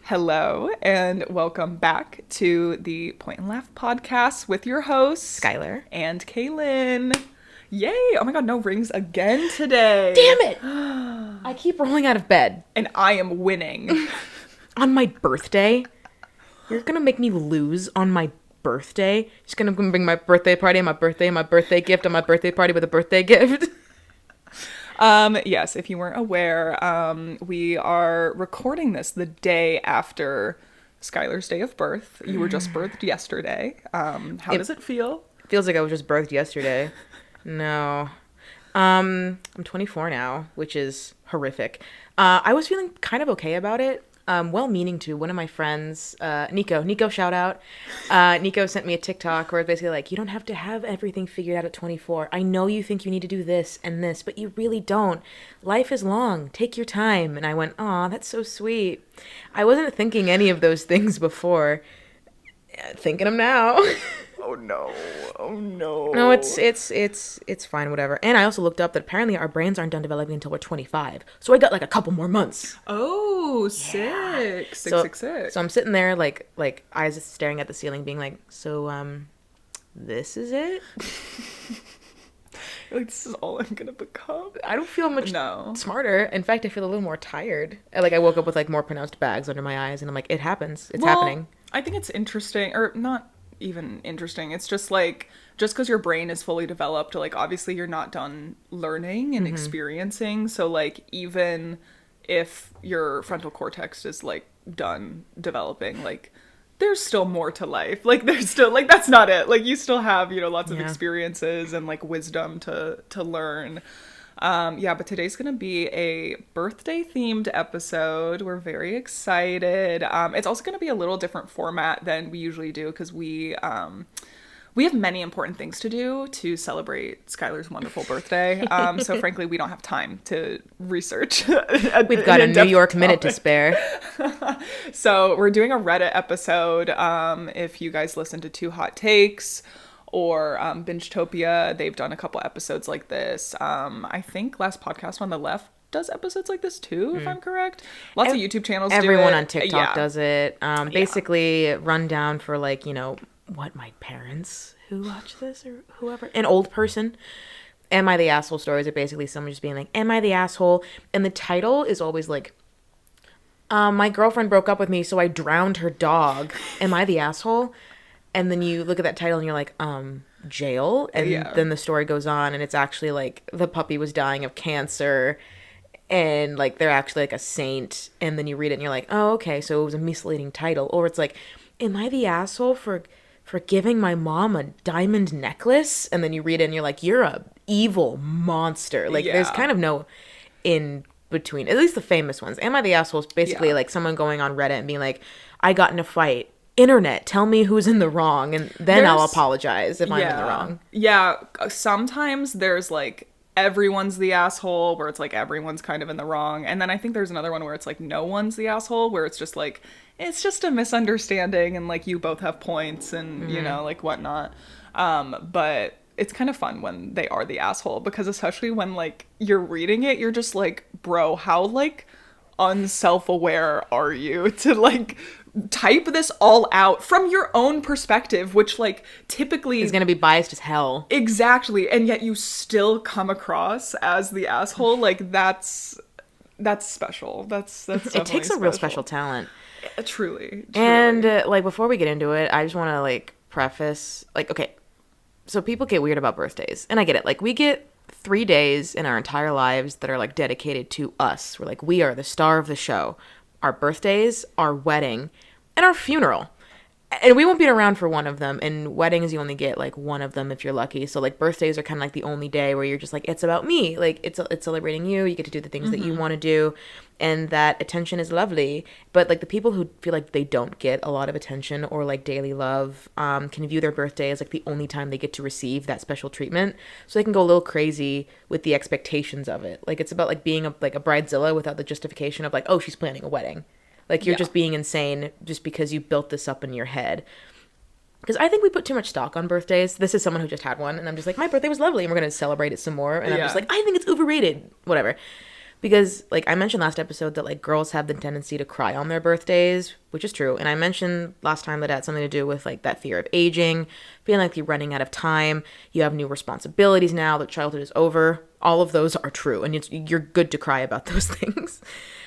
Hello, and welcome back to the Point and Laugh podcast with your hosts, Skyler and Kaylynne. Yay! Oh my god, no rings again today. Damn it! I keep rolling out of bed. And I am winning. On my birthday? You're gonna make me lose on my birthday? You're just gonna bring my birthday party and my birthday gift on my birthday party with a birthday gift? Yes, if you weren't aware, we are recording this the day after Skylar's day of birth. You were just birthed yesterday. How does it feel? Feels like I was just birthed yesterday. No. I'm 24 now, which is horrific. I was feeling kind of okay about it. Well-meaning to one of my friends, Nico, shout out. Nico sent me a TikTok where it's basically like, you don't have to have everything figured out at 24. I know you think you need to do this and this, but you really don't. Life is long. Take your time. And I went, aw, that's so sweet. I wasn't thinking any of those things before. Thinking them now. Oh no. Oh no. No, it's fine, whatever. And I also looked up that apparently our brains aren't done developing until we're 25. So I got like a couple more months. Oh, sick. Sick. So I'm sitting there like eyes staring at the ceiling being like, so this is it? Like, this is all I'm gonna become. I don't feel much smarter. In fact, I feel a little more tired. I woke up with like more pronounced bags under my eyes and I'm like, it happens. It's happening. I think it's interesting, or not even interesting. It's just like, just because your brain is fully developed, like obviously you're not done learning and experiencing. So like, even if your frontal cortex is like done developing, like there's still more to life. Like there's still, like, that's not it. Like you still have, lots of experiences and like wisdom to learn. But today's gonna be a birthday themed episode. We're very excited. It's also gonna be a little different format than we usually do because we have many important things to do to celebrate Skylar's wonderful birthday. So frankly, we don't have time to research. We've got a New York minute to spare. So we're doing a Reddit episode. If you guys listen to Two Hot Takes or Bingetopia, they've done a couple episodes like this. I think Last Podcast on the Left does episodes like this too, if I'm correct. Lots of YouTube channels do it. Everyone on TikTok does it. Basically, rundown for like, what my parents who watch this or whoever. An old person. Am I the asshole stories are basically someone just being like, am I the asshole? And the title is always like, my girlfriend broke up with me, so I drowned her dog. Am I the asshole? And then you look at that title and you're like, jail? And then the story goes on and it's actually like the puppy was dying of cancer and like they're actually like a saint. And then you read it and you're like, oh, okay, so it was a misleading title. Or it's like, am I the asshole for giving my mom a diamond necklace? And then you read it and you're like, you're a evil monster. Like there's kind of no in between, at least the famous ones. Am I the asshole is basically like someone going on Reddit and being like, I got in a fight. Internet, tell me who's in the wrong, and then I'll apologize if I'm in the wrong. Yeah, sometimes there's like everyone's the asshole, where it's like everyone's kind of in the wrong, and then I think there's another one where it's like no one's the asshole, where it's just like it's just a misunderstanding, and like you both have points, and like whatnot. But it's kind of fun when they are the asshole, because especially when like you're reading it, you're just like, bro, how like unself-aware are you to like type this all out from your own perspective, which like typically is going to be biased as hell. Exactly. And yet you still come across as the asshole. Like that's special. That's it takes a real special talent. Truly. And like before we get into it, I just want to like preface like, okay, so people get weird about birthdays and I get it. Like we get 3 days in our entire lives that are like dedicated to us. We're like, we are the star of the show. Our birthdays, our wedding, and our funeral. And we won't be around for one of them. And weddings, you only get like one of them if you're lucky. So like birthdays are kind of like the only day where you're just like, it's about me. Like it's celebrating you. You get to do the things that you want to do. And that attention is lovely. But like the people who feel like they don't get a lot of attention or like daily love can view their birthday as like the only time they get to receive that special treatment. So they can go a little crazy with the expectations of it. Like it's about like being a bridezilla without the justification of like, oh, she's planning a wedding. Like, you're just being insane just because you built this up in your head. Because I think we put too much stock on birthdays. This is someone who just had one, and I'm just like, my birthday was lovely, and we're going to celebrate it some more. And I'm just like, I think it's overrated. Whatever. Because, like, I mentioned last episode that, like, girls have the tendency to cry on their birthdays, which is true. And I mentioned last time that it had something to do with, like, that fear of aging, feeling like you're running out of time, you have new responsibilities now, that childhood is over. All of those are true, and you're good to cry about those things.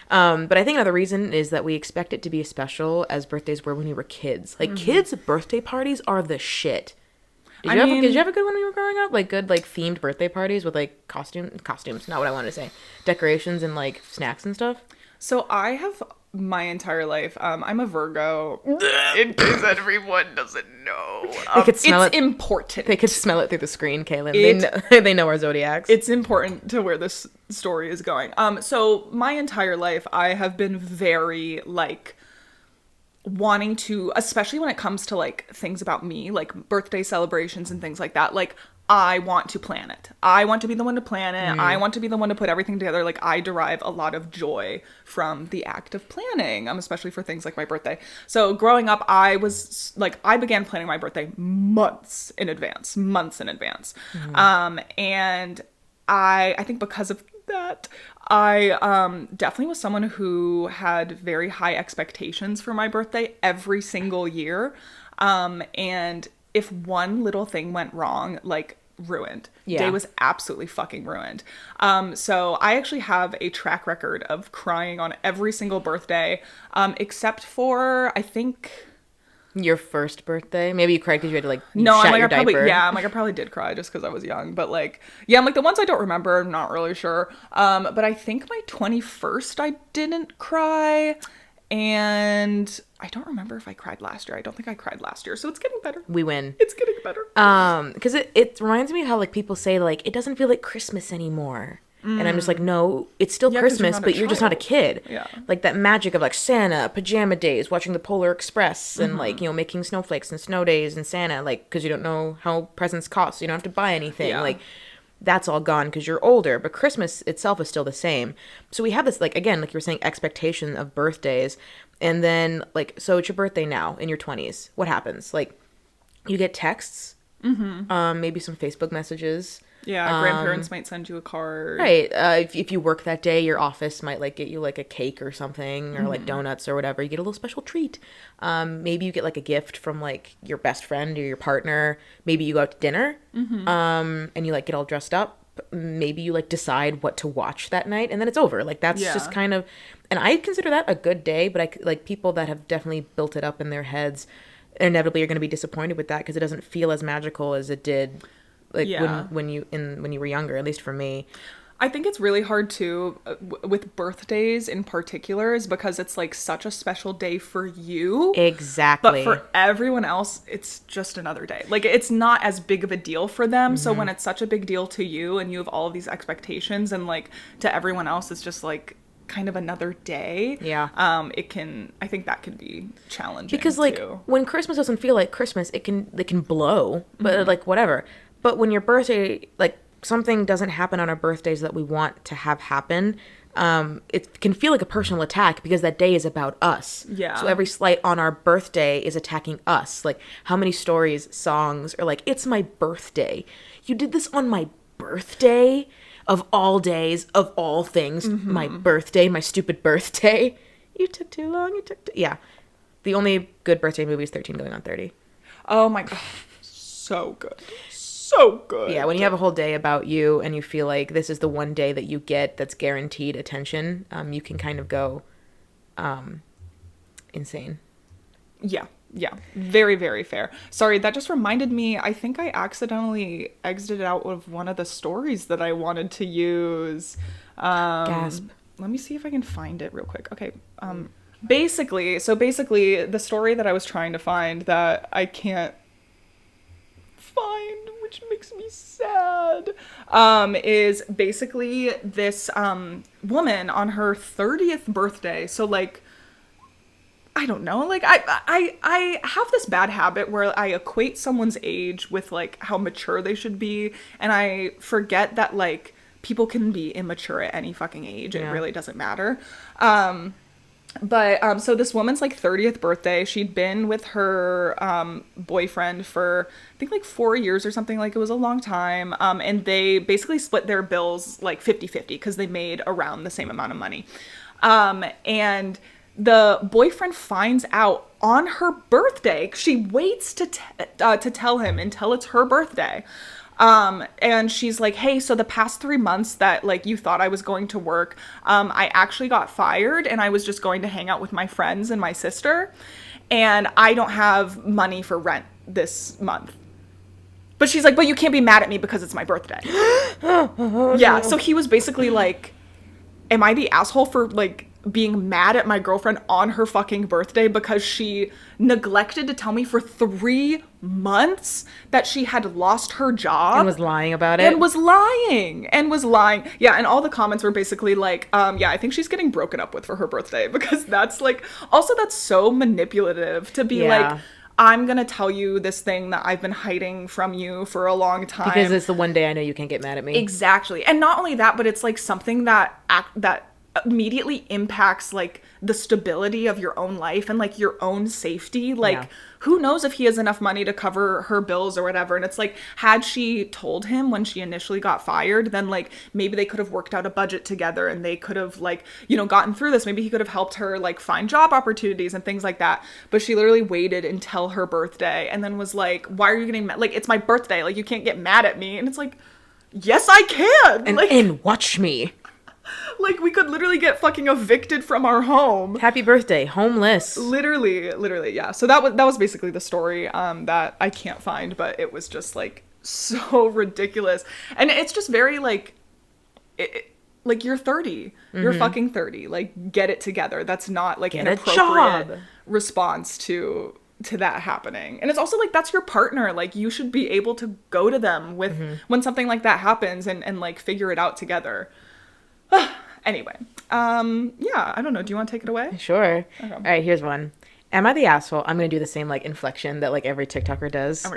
But I think another reason is that we expect it to be as special as birthdays were when we were kids. Like, kids' birthday parties are the shit. Did you have a good one when you were growing up? Like, good, like, themed birthday parties with, like, costumes, not what I wanted to say. Decorations and, like, snacks and stuff? So I have my entire life, I'm a Virgo, in case everyone doesn't know. They could smell it's important. They could smell it through the screen, Kaylynne. They know our zodiacs. It's important to where this story is going. So my entire life, I have been very, like, wanting to, especially when it comes to, like, things about me, like birthday celebrations and things like that, like, I want to plan it. I want to be the one to plan it. I want to be the one to put everything together. Like, I derive a lot of joy from the act of planning, especially for things like my birthday. So growing up, I was like, I began planning my birthday months in advance. And I think because of that, I definitely was someone who had very high expectations for my birthday every single year. And if one little thing went wrong, like, ruined. Yeah. Day was absolutely fucking ruined. So I actually have a track record of crying on every single birthday, except for, I think... Your first birthday? Maybe you cried because you had to, like, no, shat I'm like, your I probably, diaper. yeah, I'm like, I probably did cry just because I was young. But, like, yeah, I'm like, the ones I don't remember, I'm not really sure. But I think my 21st, I didn't cry. And I don't remember if I cried last year. I don't think I cried last year. So it's getting better. We win. It's getting better. Because it reminds me of how, like, people say, like, it doesn't feel like Christmas anymore. And I'm just like, no, it's still Christmas, but you're just not a kid. Yeah. Like, that magic of, like, Santa, pajama days, watching the Polar Express, and, like, you know, making snowflakes and snow days and Santa, like, because you don't know how presents cost, so you don't have to buy anything. Yeah. Like, that's all gone because you're older, but Christmas itself is still the same. So we have this, like, again, like you were saying, expectation of birthdays. And then, like, so it's your birthday now in your 20s. What happens? Like, you get texts, maybe some Facebook messages. Yeah, grandparents might send you a card. Right. If you work that day, your office might, like, get you, like, a cake or something, or, like, donuts or whatever. You get a little special treat. Maybe you get, like, a gift from, like, your best friend or your partner. Maybe you go out to dinner, and you, like, get all dressed up. Maybe you, like, decide what to watch that night, and then it's over. Like, that's just kind of... And I consider that a good day, but like, people that have definitely built it up in their heads inevitably are going to be disappointed with that because it doesn't feel as magical as it did, like, when you were younger, at least for me. I think it's really hard too with birthdays in particular, is because it's, like, such a special day for you. Exactly. But for everyone else, it's just another day. Like, it's not as big of a deal for them. So when it's such a big deal to you and you have all of these expectations, and, like, to everyone else, it's just, like, kind of another day. Yeah. I think that can be challenging because, like, too. when Christmas doesn't feel like Christmas, it can blow, but like, whatever. But when your birthday, like, something doesn't happen on our birthdays that we want to have happen, it can feel like a personal attack because that day is about us. Yeah. So every slight on our birthday is attacking us. Like, how many stories, songs are like, it's my birthday. You did this on my birthday? Of all days, of all things, my birthday, my stupid birthday. You took too long, yeah. The only good birthday movie is 13 Going on 30. Oh my God. So good. So good. Yeah, when you have a whole day about you and you feel like this is the one day that you get that's guaranteed attention, you can kind of go insane. Yeah. Yeah, very, very fair. Sorry, that just reminded me, I think I accidentally exited out of one of the stories that I wanted to use. Gasp. Let me see if I can find it real quick. Okay. Basically, the story that I was trying to find that I can't find, which makes me sad, is basically this woman on her 30th birthday. So, like, I don't know, like, I have this bad habit where I equate someone's age with, like, how mature they should be, and I forget that, like, people can be immature at any fucking age. It really doesn't matter. But so this woman's like 30th birthday. She'd been with her boyfriend for I think like 4 years or something. Like it was a long time. And they basically split their bills like 50-50 because they made around the same amount of money. And the boyfriend finds out on her birthday. She waits to tell him until it's her birthday. And she's like, hey, so the past 3 months that like you thought I was going to work, I actually got fired and I was just going to hang out with my friends and my sister. And I don't have money for rent this month. But she's like, but you can't be mad at me because it's my birthday. Yeah. So he was basically like, am I the asshole for like being mad at my girlfriend on her fucking birthday because she neglected to tell me for 3 months that she had lost her job And was lying about it. and was lying. Yeah, and all the comments were basically like, yeah, I think she's getting broken up with for her birthday because that's like, also that's so manipulative to be Yeah. like, I'm gonna tell you this thing that I've been hiding from you for a long time. Because it's the one day I know you can't get mad at me. Exactly. And not only that, but it's like something that immediately impacts like the stability of your own life and like your own safety. Like Yeah. who knows if he has enough money to cover her bills or whatever. And it's like, had she told him when she initially got fired, then like maybe they could have worked out a budget together and they could have like, you know, gotten through this. Maybe he could have helped her like find job opportunities and things like that. But she literally waited until her birthday and then was like, why are you getting mad? Like, it's my birthday. Like, you can't get mad at me. And it's like, yes, I can. And watch me. Like, we could literally get fucking evicted from our home. Happy birthday, homeless. Literally, yeah. So that was basically the story that I can't find, but it was just like so ridiculous. And it's just very like like you're 30. You're fucking 30. Like, get it together. That's not like Get an a appropriate job. response to that happening. And it's also like, that's your partner. Like, you should be able to go to them with when something like that happens and like figure it out together. Anyway, yeah, I don't know. Do you want to take it away? Sure. Okay. All right, here's one. Am I the asshole? I'm going to do the same, like, inflection that, like, every TikToker does. Oh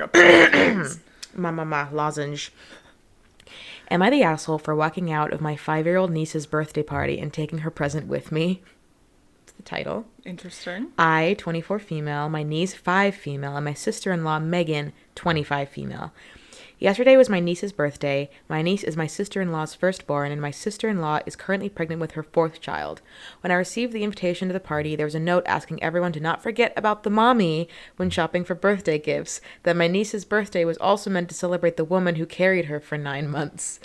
my god. Lozenge. Am I the asshole for walking out of my 5-year-old niece's birthday party and taking her present with me? That's the title. Interesting. I, 24 female, my niece, 5 female, and my sister-in-law, Megan, 25 female. Yesterday was my niece's birthday. My niece is my sister-in-law's firstborn, and my sister-in-law is currently pregnant with her 4th child. When I received the invitation to the party, there was a note asking everyone to not forget about the mommy when shopping for birthday gifts, that my niece's birthday was also meant to celebrate the woman who carried her for 9 months.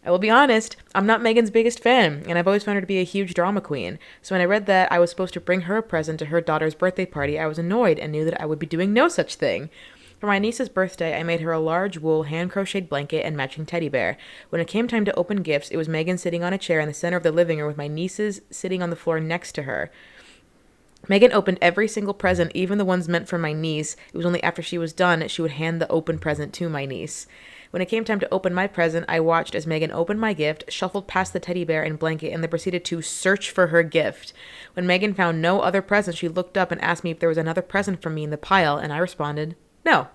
I will be honest, I'm not Megan's biggest fan, and I've always found her to be a huge drama queen. So when I read that I was supposed to bring her a present to her daughter's birthday party, I was annoyed and knew that I would be doing no such thing. For my niece's birthday, I made her a large wool hand-crocheted blanket and matching teddy bear. When it came time to open gifts, it was Megan sitting on a chair in the center of the living room with my nieces sitting on the floor next to her. Megan opened every single present, even the ones meant for my niece. It was only after she was done she would hand the open present to my niece. When it came time to open my present, I watched as Megan opened my gift, shuffled past the teddy bear and blanket, and then proceeded to search for her gift. When Megan found no other present, she looked up and asked me if there was another present for me in the pile, and I responded, no.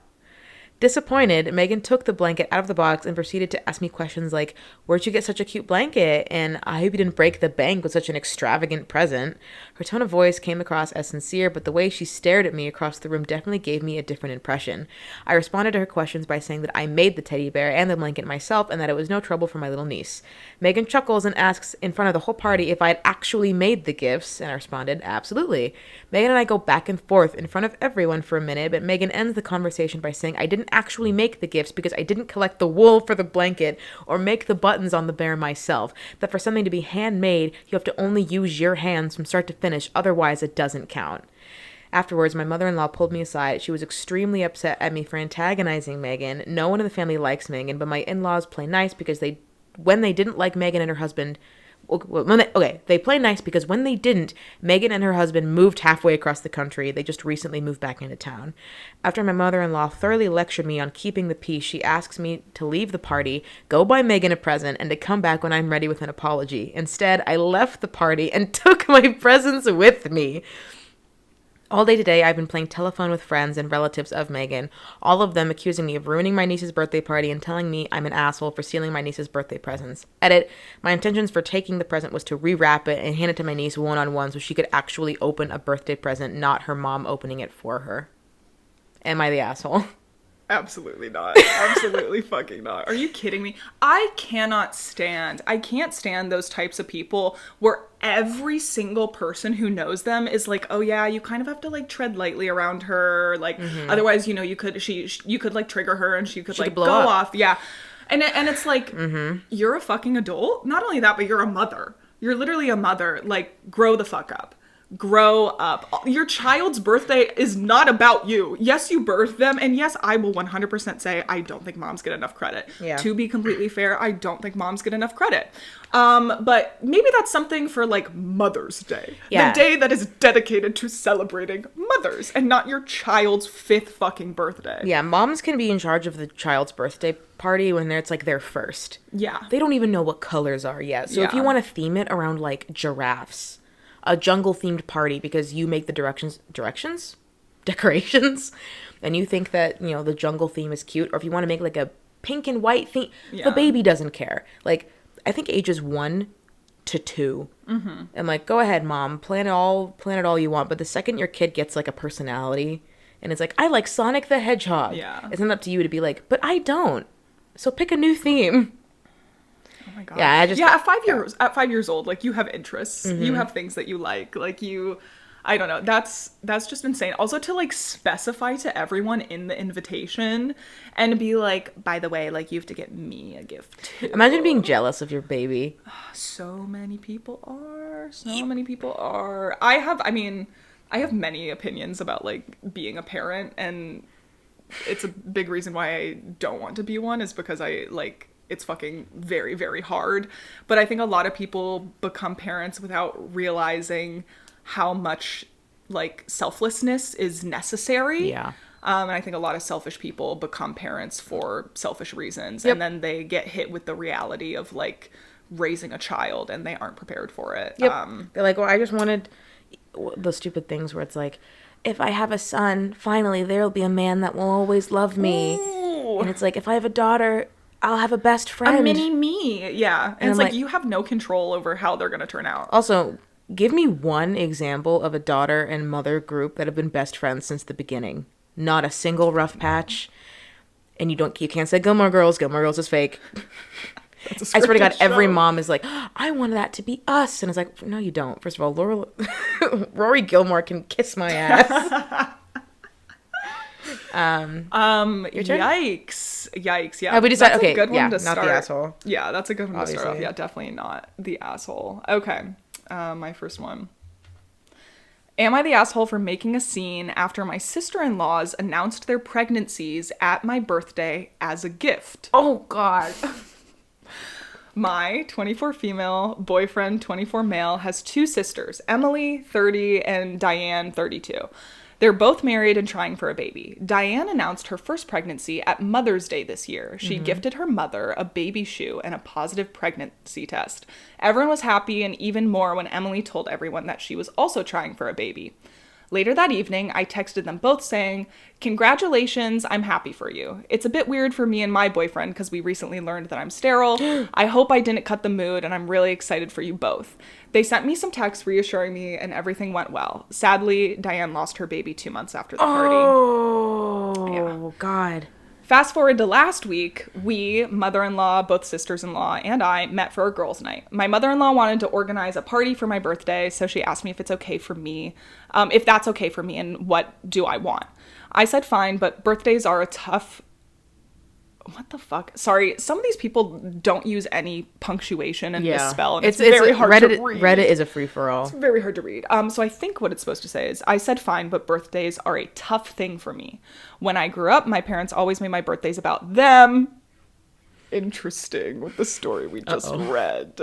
Disappointed, Megan took the blanket out of the box and proceeded to ask me questions like, where'd you get such a cute blanket? And I hope you didn't break the bank with such an extravagant present. Her tone of voice came across as sincere, but the way she stared at me across the room definitely gave me a different impression. I responded to her questions by saying that I made the teddy bear and the blanket myself and that it was no trouble for my little niece. Megan chuckles and asks in front of the whole party if I had actually made the gifts, and I responded, absolutely. Megan and I go back and forth in front of everyone for a minute, but Megan ends the conversation by saying I didn't actually make the gifts because I didn't collect the wool for the blanket or make the buttons on the bear myself. That for something to be handmade, you have to only use your hands from start to finish, otherwise it doesn't count. Afterwards, my mother-in-law pulled me aside. She was extremely upset at me for antagonizing Megan. No one in the family likes Megan, but my in-laws play nice because when they didn't like Megan and her husband, they play nice because when they didn't, Megan and her husband moved halfway across the country. They just recently moved back into town. After my mother-in-law thoroughly lectured me on keeping the peace, she asks me to leave the party, go buy Megan a present, and to come back when I'm ready with an apology. Instead, I left the party and took my presents with me. All day today, I've been playing telephone with friends and relatives of Megan, all of them accusing me of ruining my niece's birthday party and telling me I'm an asshole for stealing my niece's birthday presents. Edit, my intentions for taking the present was to rewrap it and hand it to my niece one-on-one so she could actually open a birthday present, not her mom opening it for her. Am I the asshole? Absolutely not. Absolutely fucking not. Are you kidding me? I can't stand those types of people where every single person who knows them is like, oh yeah, you kind of have to like tread lightly around her. Like, otherwise, you know, you could like trigger her and she could like blow go up. off. Yeah. And it's like, you're a fucking adult. Not only that, but you're a mother. You're literally a mother. Like, grow the fuck up. Grow up. Your child's birthday is not about you. Yes, you birthed them, and yes, I will 100% say I don't think moms get enough credit. Yeah. To be completely fair, I don't think moms get enough credit. But maybe that's something for like Mother's Day. Yeah. The day that is dedicated to celebrating mothers and not your child's 5th fucking birthday. Yeah, moms can be in charge of the child's birthday party when it's like their first. Yeah. They don't even know what colors are yet. So if you want to theme it around like giraffes, a jungle themed party because you make the decorations and you think that, you know, the jungle theme is cute, or if you want to make like a pink and white theme, the baby doesn't care. Like, I think ages 1 to 2. And like, go ahead, mom, plan it all you want, but the second your kid gets like a personality and it's like, I like Sonic the Hedgehog, it's not up to you to be like, but I don't, so pick a new theme. Oh my God. Yeah, at 5 years old, like, you have interests. You have things that you like I don't know. That's just insane. Also, to like specify to everyone in the invitation and be like, by the way, like, you have to get me a gift too. Imagine being jealous of your baby. So many people are. I have many opinions about like being a parent, and it's a big reason why I don't want to be one, is because it's fucking very, very hard. But I think a lot of people become parents without realizing how much like selflessness is necessary. Yeah. And I think a lot of selfish people become parents for selfish reasons. Yep. And then they get hit with the reality of like raising a child and they aren't prepared for it. Yep. They're like, well, I just wanted the stupid things where it's like, if I have a son, finally there'll be a man that will always love me. Ooh. And it's like, if I have a daughter, I'll have a best friend. A mini me. Yeah. And it's like, you have no control over how they're going to turn out. Also, give me one example of a daughter and mother group that have been best friends since the beginning. Not a single rough patch. And you can't say Gilmore Girls. Gilmore Girls is fake. I swear to God, every mom is like, I want that to be us. And it's like, no, you don't. First of all, Rory Gilmore can kiss my ass. Your turn? Yikes. Yeah. We decided, that's okay, a good one to not start. the asshole. Yeah, that's a good one Obviously. to start off. Yeah, definitely not the asshole. Okay. My first one. Am I the asshole for making a scene after my sister-in-laws announced their pregnancies at my birthday as a gift? Oh, God. My 24 female boyfriend, 24 male, has 2 sisters, Emily, 30, and Diane, 32. They're both married and trying for a baby. Diane announced her first pregnancy at Mother's Day this year. She gifted her mother a baby shoe and a positive pregnancy test. Everyone was happy, and even more when Emily told everyone that she was also trying for a baby. Later that evening, I texted them both saying, "Congratulations, I'm happy for you. It's a bit weird for me and my boyfriend because we recently learned that I'm sterile. I hope I didn't cut the mood, and I'm really excited for you both." They sent me some texts reassuring me, and everything went well. Sadly, Diane lost her baby 2 months after the party. Oh, God. Fast forward to last week, we, mother-in-law, both sisters-in-law, and I met for a girls' night. My mother-in-law wanted to organize a party for my birthday, so she asked me if that's okay for me, and what do I want. I said fine, but birthdays are a tough... What the fuck? Sorry, some of these people don't use any punctuation and misspell, and it's very hard to read. Reddit is a free-for-all. It's very hard to read. So I think what it's supposed to say is, I said fine, but birthdays are a tough thing for me. When I grew up, my parents always made my birthdays about them. Interesting with the story we just read.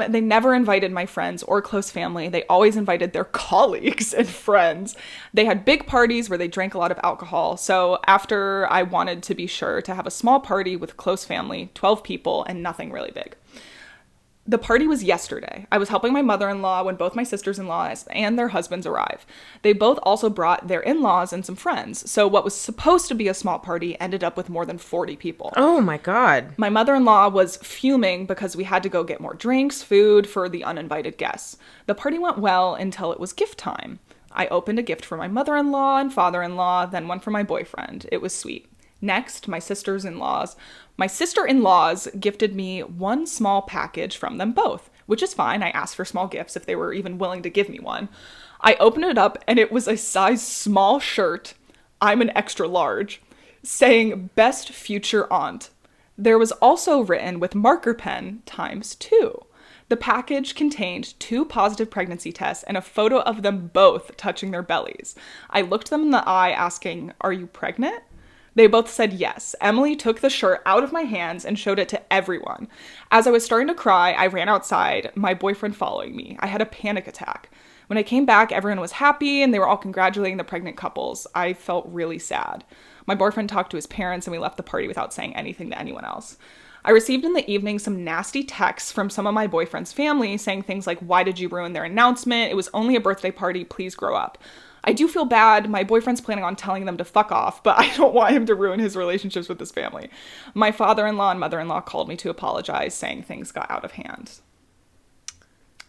They never invited my friends or close family. They always invited their colleagues and friends. They had big parties where they drank a lot of alcohol. So after, I wanted to be sure to have a small party with close family, 12 people, and nothing really big. The party was yesterday. I was helping my mother-in-law when both my sisters-in-law and their husbands arrive. They both also brought their in-laws and some friends. So what was supposed to be a small party ended up with more than 40 people. Oh my God. My mother-in-law was fuming because we had to go get more drinks, food for the uninvited guests. The party went well until it was gift time. I opened a gift for my mother-in-law and father-in-law, then one for my boyfriend. It was sweet. Next, my sister-in-laws gifted me one small package from them both, which is fine. I asked for small gifts if they were even willing to give me one. I opened it up and it was a size small shirt, I'm an extra large, saying best future aunt. There was also written with marker pen ×2. The package contained 2 positive pregnancy tests and a photo of them both touching their bellies. I looked them in the eye asking, "Are you pregnant?" They both said yes. Emily took the shirt out of my hands and showed it to everyone. As I was starting to cry, I ran outside, my boyfriend following me. I had a panic attack. When I came back, everyone was happy and they were all congratulating the pregnant couples. I felt really sad. My boyfriend talked to his parents and we left the party without saying anything to anyone else. I received in the evening some nasty texts from some of my boyfriend's family saying things like, "Why did you ruin their announcement? It was only a birthday party. Please grow up." I do feel bad. My boyfriend's planning on telling them to fuck off, but I don't want him to ruin his relationships with his family. My father-in-law and mother-in-law called me to apologize, saying things got out of hand.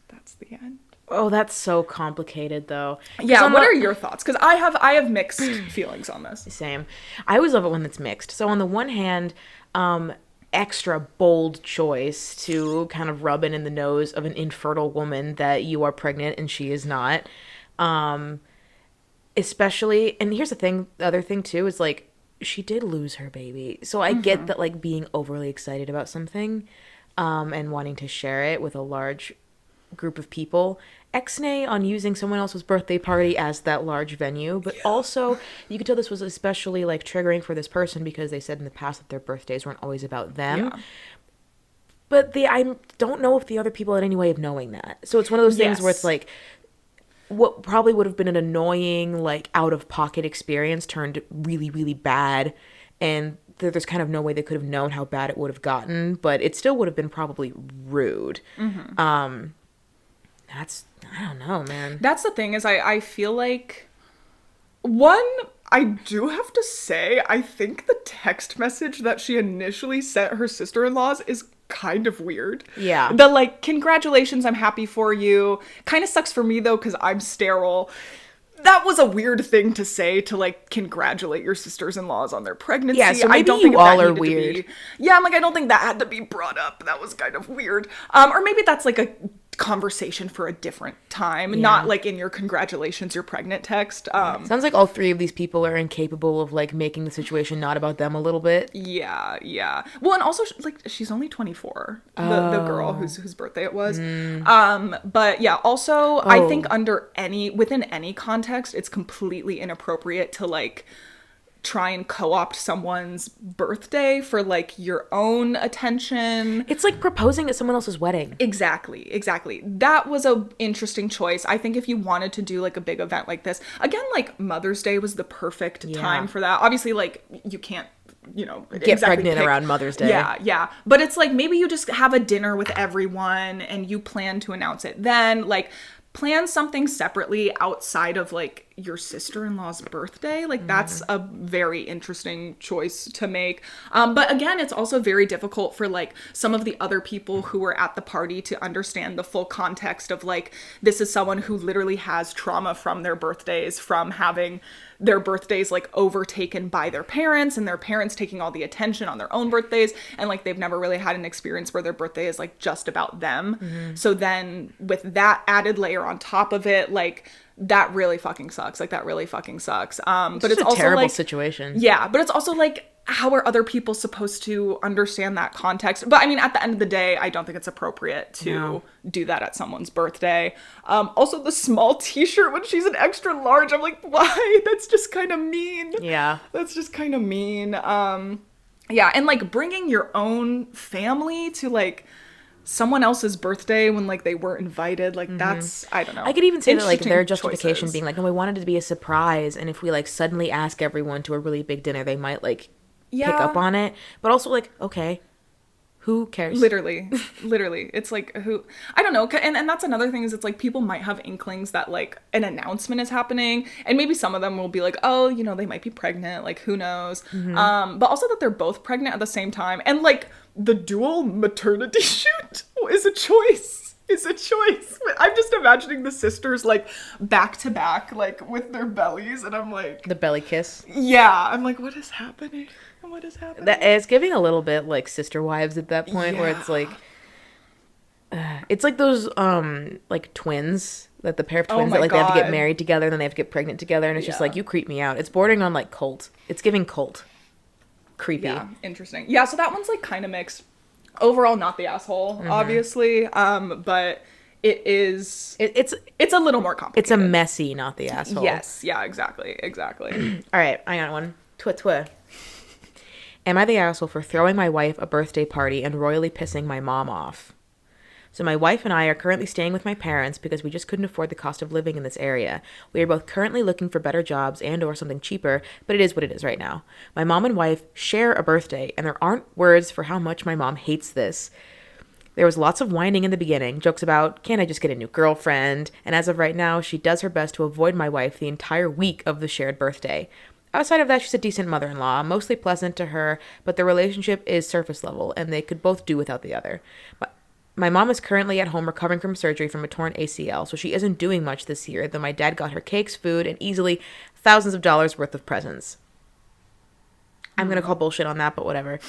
That's the end. Oh, that's so complicated, though. Yeah, what are your thoughts? Because I have mixed feelings on this. Same. I always love it when it's mixed. So on the one hand, extra bold choice to kind of rub it in the nose of an infertile woman that you are pregnant and she is not. Especially, and here's the other thing too, is like, she did lose her baby. So I get that, like, being overly excited about something, and wanting to share it with a large group of people. Ex-nay on using someone else's birthday party as that large venue, but also you could tell this was especially, like, triggering for this person because they said in the past that their birthdays weren't always about them. Yeah. But I don't know if the other people had any way of knowing that. So it's one of those things where it's like, what probably would have been an annoying, like, out-of-pocket experience turned really, really bad, and there's kind of no way they could have known how bad it would have gotten, but it still would have been probably rude. I don't know, man. That's the thing, is I feel like, one, I do have to say, I think the text message that she initially sent her sister-in-laws is kind of weird. Yeah. The, like, "Congratulations, I'm happy for you." Kind of sucks for me, though, because I'm sterile. That was a weird thing to say, to, like, congratulate your sisters-in-laws on their pregnancy. Yeah, so maybe I don't think you all are weird. Yeah, I'm like, I don't think that had to be brought up. That was kind of weird. Or maybe that's, like, a conversation for a different time, not like in your "congratulations, you're pregnant" text. Sounds like all three of these people are incapable of, like, making the situation not about them a little bit. Yeah. Well, and also, like, she's only 24, the girl whose birthday it was. But yeah, also I think within any context, it's completely inappropriate to, like, try and co-opt someone's birthday for, like, your own attention. It's like proposing at someone else's wedding. Exactly. That was a interesting choice. I think if you wanted to do, like, a big event like this, again, like, Mother's Day was the perfect time for that. Obviously, like, you can't, get pregnant around Mother's Day. Yeah. But it's like, maybe you just have a dinner with everyone and you plan to announce it then, like, plan something separately outside of, like, your sister-in-law's birthday. Like, that's a very interesting choice to make. But again, it's also very difficult for, like, some of the other people who were at the party to understand the full context of, like, this is someone who literally has trauma from their birthdays, from having their birthdays, like, overtaken by their parents and their parents taking all the attention on their own birthdays, and, like, they've never really had an experience where their birthday is, like, just about them. So then with that added layer on top of it, like, that really fucking sucks. But it's also a terrible, like, situation. Yeah, but it's also like, how are other people supposed to understand that context? But I mean, at the end of the day, I don't think it's appropriate to do that at someone's birthday. Also, the small t-shirt when she's an extra large, I'm like, why? That's just kind of mean. Yeah. That's just kind of mean. Yeah, and, like, bringing your own family to, like, someone else's birthday when, like, they weren't invited, like, that's, I don't know. I could even say that, like, their justification being like, no, we wanted it to be a surprise, and if we, like, suddenly ask everyone to a really big dinner, they might, like, pick up on it. But also, like, okay, Who cares? Literally. It's like, who, I don't know. And that's another thing, is it's like people might have inklings that like an announcement is happening, and maybe some of them will be like, oh, you know, they might be pregnant, like who knows. But also that they're both pregnant at the same time, and like the dual maternity shoot is a choice. I'm just imagining the sisters like back to back, like with their bellies, and I'm like, The belly kiss. yeah, I'm like, what is happening? What is happening? That it's giving a little bit like Sister Wives at that point, where it's like those like twins, that the pair of twins that like they have to get married together and then they have to get pregnant together, and it's just like, you creep me out. It's bordering on like cult. It's giving cult. Creepy. Yeah, interesting. Yeah, so that one's like kind of mixed. Overall, not the asshole, obviously, but it is. It's a little more complicated. It's a messy, not the asshole. Yes. Yeah. Exactly. All right, I got one. Twa. Am I the asshole for throwing my wife a birthday party and royally pissing my mom off? So my wife and I are currently staying with my parents because we just couldn't afford the cost of living in this area. We are both currently looking for better jobs and or something cheaper, but it is what it is right now. My mom and wife share a birthday, and there aren't words for how much my mom hates this. There was lots of whining in the beginning, jokes about, can't I just get a new girlfriend? And as of right now, she does her best to avoid my wife the entire week of the shared birthday. Outside of that, she's a decent mother-in-law, mostly pleasant to her, but the relationship is surface level, and they could both do without the other. My mom is currently at home recovering from surgery from a torn ACL, so she isn't doing much this year, though my dad got her cakes, food, and easily thousands of dollars worth of presents. I'm going to call bullshit on that, but whatever.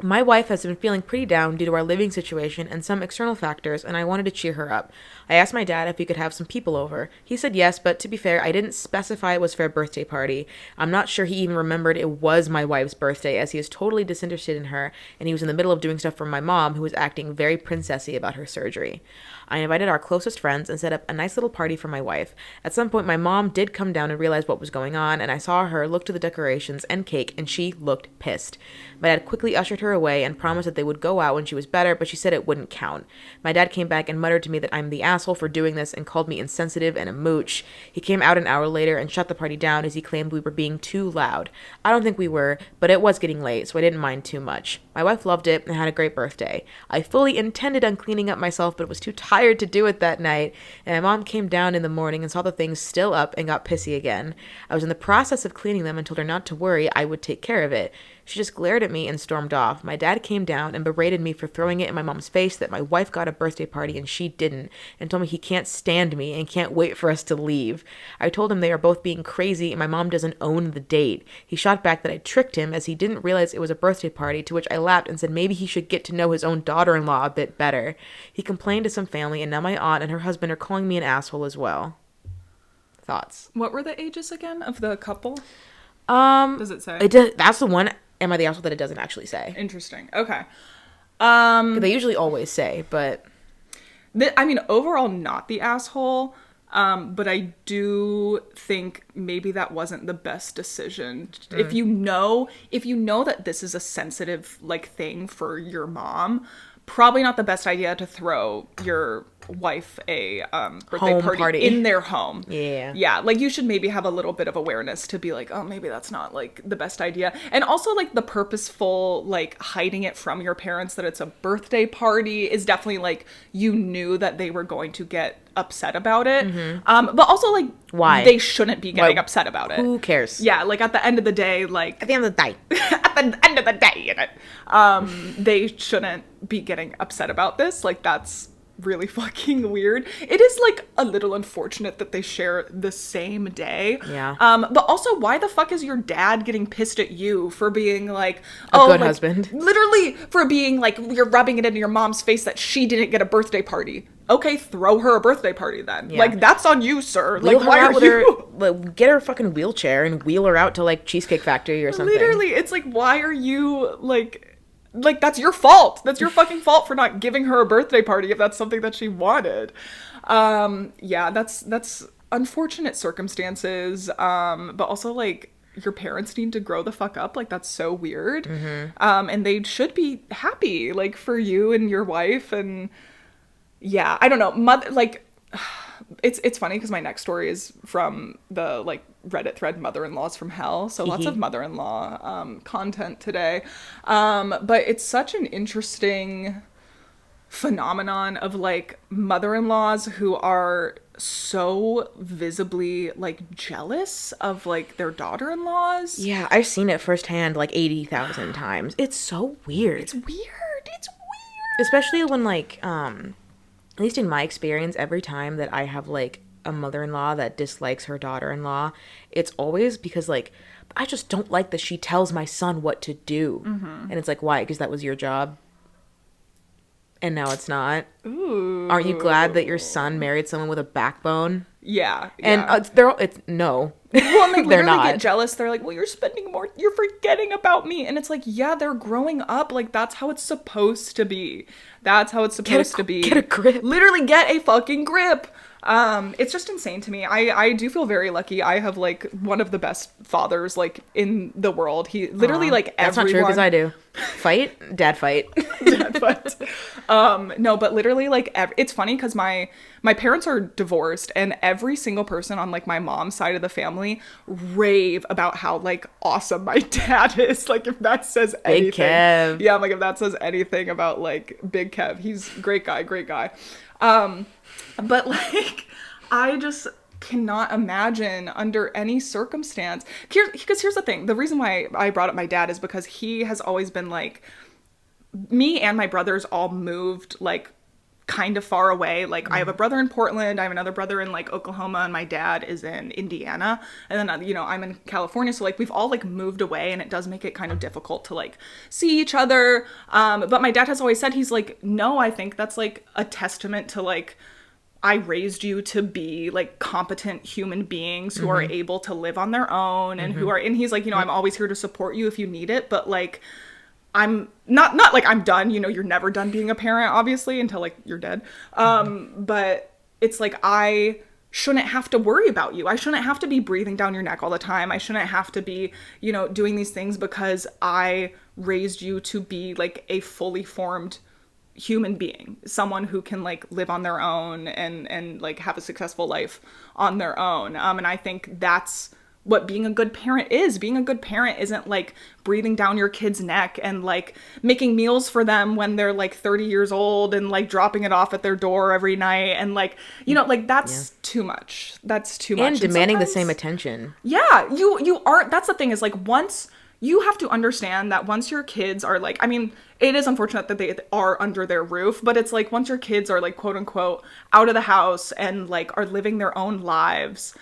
My wife has been feeling pretty down due to our living situation and some external factors, and I wanted to cheer her up. I asked my dad if he could have some people over. He said yes, but to be fair, I didn't specify it was for a birthday party. I'm not sure he even remembered it was my wife's birthday, as he is totally disinterested in her, and he was in the middle of doing stuff for my mom, who was acting very princessy about her surgery. I invited our closest friends and set up a nice little party for my wife. At some point, my mom did come down and realize what was going on, and I saw her look to the decorations and cake, and she looked pissed. My dad quickly ushered her away and promised that they would go out when she was better, but she said it wouldn't count. My dad came back and muttered to me that I'm the asshole for doing this and called me insensitive and a mooch. He came out an hour later and shut the party down as he claimed we were being too loud. I don't think we were, but it was getting late, so I didn't mind too much. My wife loved it and had a great birthday. I fully intended on cleaning up myself, but was too tired to do it that night, and my mom came down in the morning and saw the things still up and got pissy again. I was in the process of cleaning them and told her not to worry, I would take care of it. She just glared at me and stormed off. My dad came down and berated me for throwing it in my mom's face that my wife got a birthday party and she didn't, and told me he can't stand me and can't wait for us to leave. I told him they are both being crazy and my mom doesn't own the date. He shot back that I tricked him as he didn't realize it was a birthday party, to which I laughed and said maybe he should get to know his own daughter-in-law a bit better. He complained to some family, and now my aunt and her husband are calling me an asshole as well. Thoughts? What were the ages again of the couple? Does it say? That's the one. Am I the asshole that it doesn't actually say? Interesting. Okay. They usually always say, but I mean, overall, not the asshole. But I do think maybe that wasn't the best decision. If you know that this is a sensitive like thing for your mom, probably not the best idea to throw your wife a birthday party in their home. Yeah, like you should maybe have a little bit of awareness to be like, oh, maybe that's not like the best idea. And also like the purposeful like hiding it from your parents that it's a birthday party is definitely like you knew that they were going to get upset about it. But also like why they shouldn't be getting upset about it. Who cares? Yeah, like at the end of the day, like at the end of the day at the end of the day, they shouldn't be getting upset about this. Like that's really fucking weird. It is like a little unfortunate that they share the same day. Yeah. But also, why the fuck is your dad getting pissed at you for being like a good husband? Literally for being like you're rubbing it into your mom's face that she didn't get a birthday party. Okay, throw her a birthday party then. Yeah. Like that's on you, sir. Wheel like why are you get her a fucking wheelchair and wheel her out to like Cheesecake Factory or something. Literally, it's like why are you like that's your fault. That's your fucking fault for not giving her a birthday party if that's something that she wanted. Yeah, that's unfortunate circumstances. But also like your parents need to grow the fuck up. Like that's so weird. And they should be happy like for you and your wife. And yeah, I don't know. It's funny because my next story is from the like Reddit thread mother-in-laws from hell, so lots of mother-in-law content today, but it's such an interesting phenomenon of like mother-in-laws who are so visibly like jealous of like their daughter-in-laws. Yeah, I've seen it firsthand like 80,000 times. It's so weird. It's weird. Especially when like at least in my experience, every time that I have like a mother-in-law that dislikes her daughter-in-law, it's always because like I just don't like that she tells my son what to do. And it's like, why? Because that was your job. And now it's not. Ooh. Aren't you glad that your son married someone with a backbone? Yeah. And it's no. Well, and they they're literally not. get jealous. They're like, well, you're spending more. You're forgetting about me. And it's like, yeah, they're growing up. Like, that's how it's supposed to be. That's how it's supposed to be. Get a grip. Literally get a fucking grip. It's just insane to me. I do feel very lucky. I have like one of the best fathers like in the world. He literally like That's everyone. not true because I do. Fight? Dad fight. Dad fight. No, but literally like it's funny because my parents are divorced and every single person on like my mom's side of the family rave about how like awesome my dad is. Like if that says anything. Big Kev. Yeah, I'm like if that says anything about like Big Kev, he's great guy. But like, I just cannot imagine under any circumstance. Because here's the thing. The reason why I brought up my dad is because he has always been like, me and my brothers all moved like kind of far away. Like I have a brother in Portland. I have another brother in like Oklahoma and my dad is in Indiana. And then, you know, I'm in California. So like we've all like moved away and it does make it kind of difficult to like see each other. But my dad has always said, he's like, no, I think that's like a testament to like, I raised you to be like competent human beings who are able to live on their own and who are, and he's like, you know, I'm always here to support you if you need it. But like, I'm not like I'm done, you know, you're never done being a parent, obviously, until like you're dead. But it's like, I shouldn't have to worry about you. I shouldn't have to be breathing down your neck all the time. I shouldn't have to be, you know, doing these things because I raised you to be like a fully formed human being, someone who can like live on their own and like have a successful life on their own. And I think that's what being a good parent is. Being a good parent isn't like breathing down your kid's neck and like making meals for them when they're like 30 years old and like dropping it off at their door every night and like, you know, like that's too much. That's too much. And demanding the same attention. Yeah, you aren't. That's the thing is like once you have to understand that once your kids are like, I mean, it is unfortunate that they are under their roof, but it's like once your kids are like quote unquote out of the house and like are living their own lives,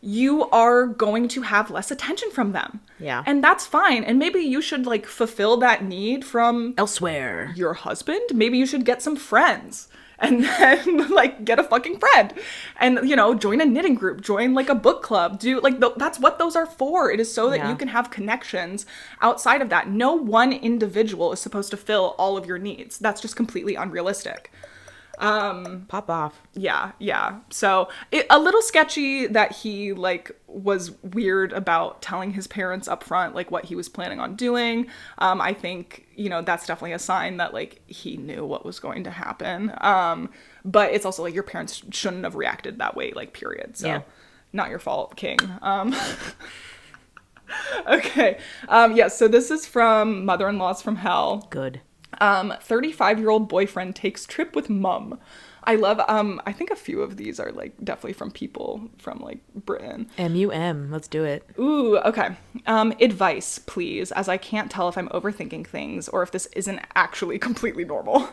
you are going to have less attention from them. Yeah. And that's fine. And maybe you should like fulfill that need from elsewhere. Your husband. Maybe you should get some friends and then like get a fucking friend and, you know, join a knitting group, join like a book club, do like that's what those are for. It is so that you can have connections outside of that. No one individual is supposed to fill all of your needs. That's just completely unrealistic. Pop off. Yeah. So a little sketchy that he like was weird about telling his parents up front like what he was planning on doing. I think, you know, that's definitely a sign that like he knew what was going to happen. But it's also like your parents shouldn't have reacted that way, like period. So not your fault, King. Okay. So this is from Mother-in-Laws from Hell. Good. 35-year-old boyfriend takes trip with mum. I love, I think a few of these are like definitely from people from like Britain. MUM, let's do it. Ooh, okay. Advice, please, as I can't tell if I'm overthinking things or if this isn't actually completely normal.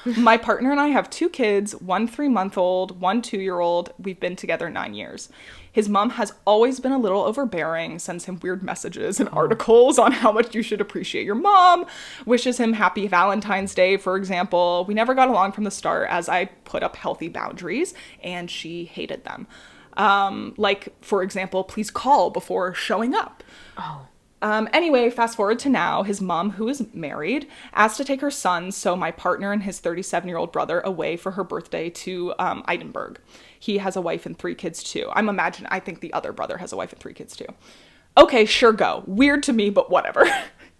My partner and I have 2 kids, 1 3-month-old, 1 2-year-old. We've been together 9 years. His mom has always been a little overbearing, sends him weird messages and articles on how much you should appreciate your mom, wishes him happy Valentine's Day, for example. We never got along from the start as I put up healthy boundaries and she hated them. Like, for example, please call before showing up. Anyway, fast forward to now, his mom, who is married, asked to take her son, so my partner and his 37-year-old brother, away for her birthday to Edinburgh. He has a wife and 3 kids too. I think the other brother has a wife and 3 kids too. Okay, sure, go. Weird to me, but whatever.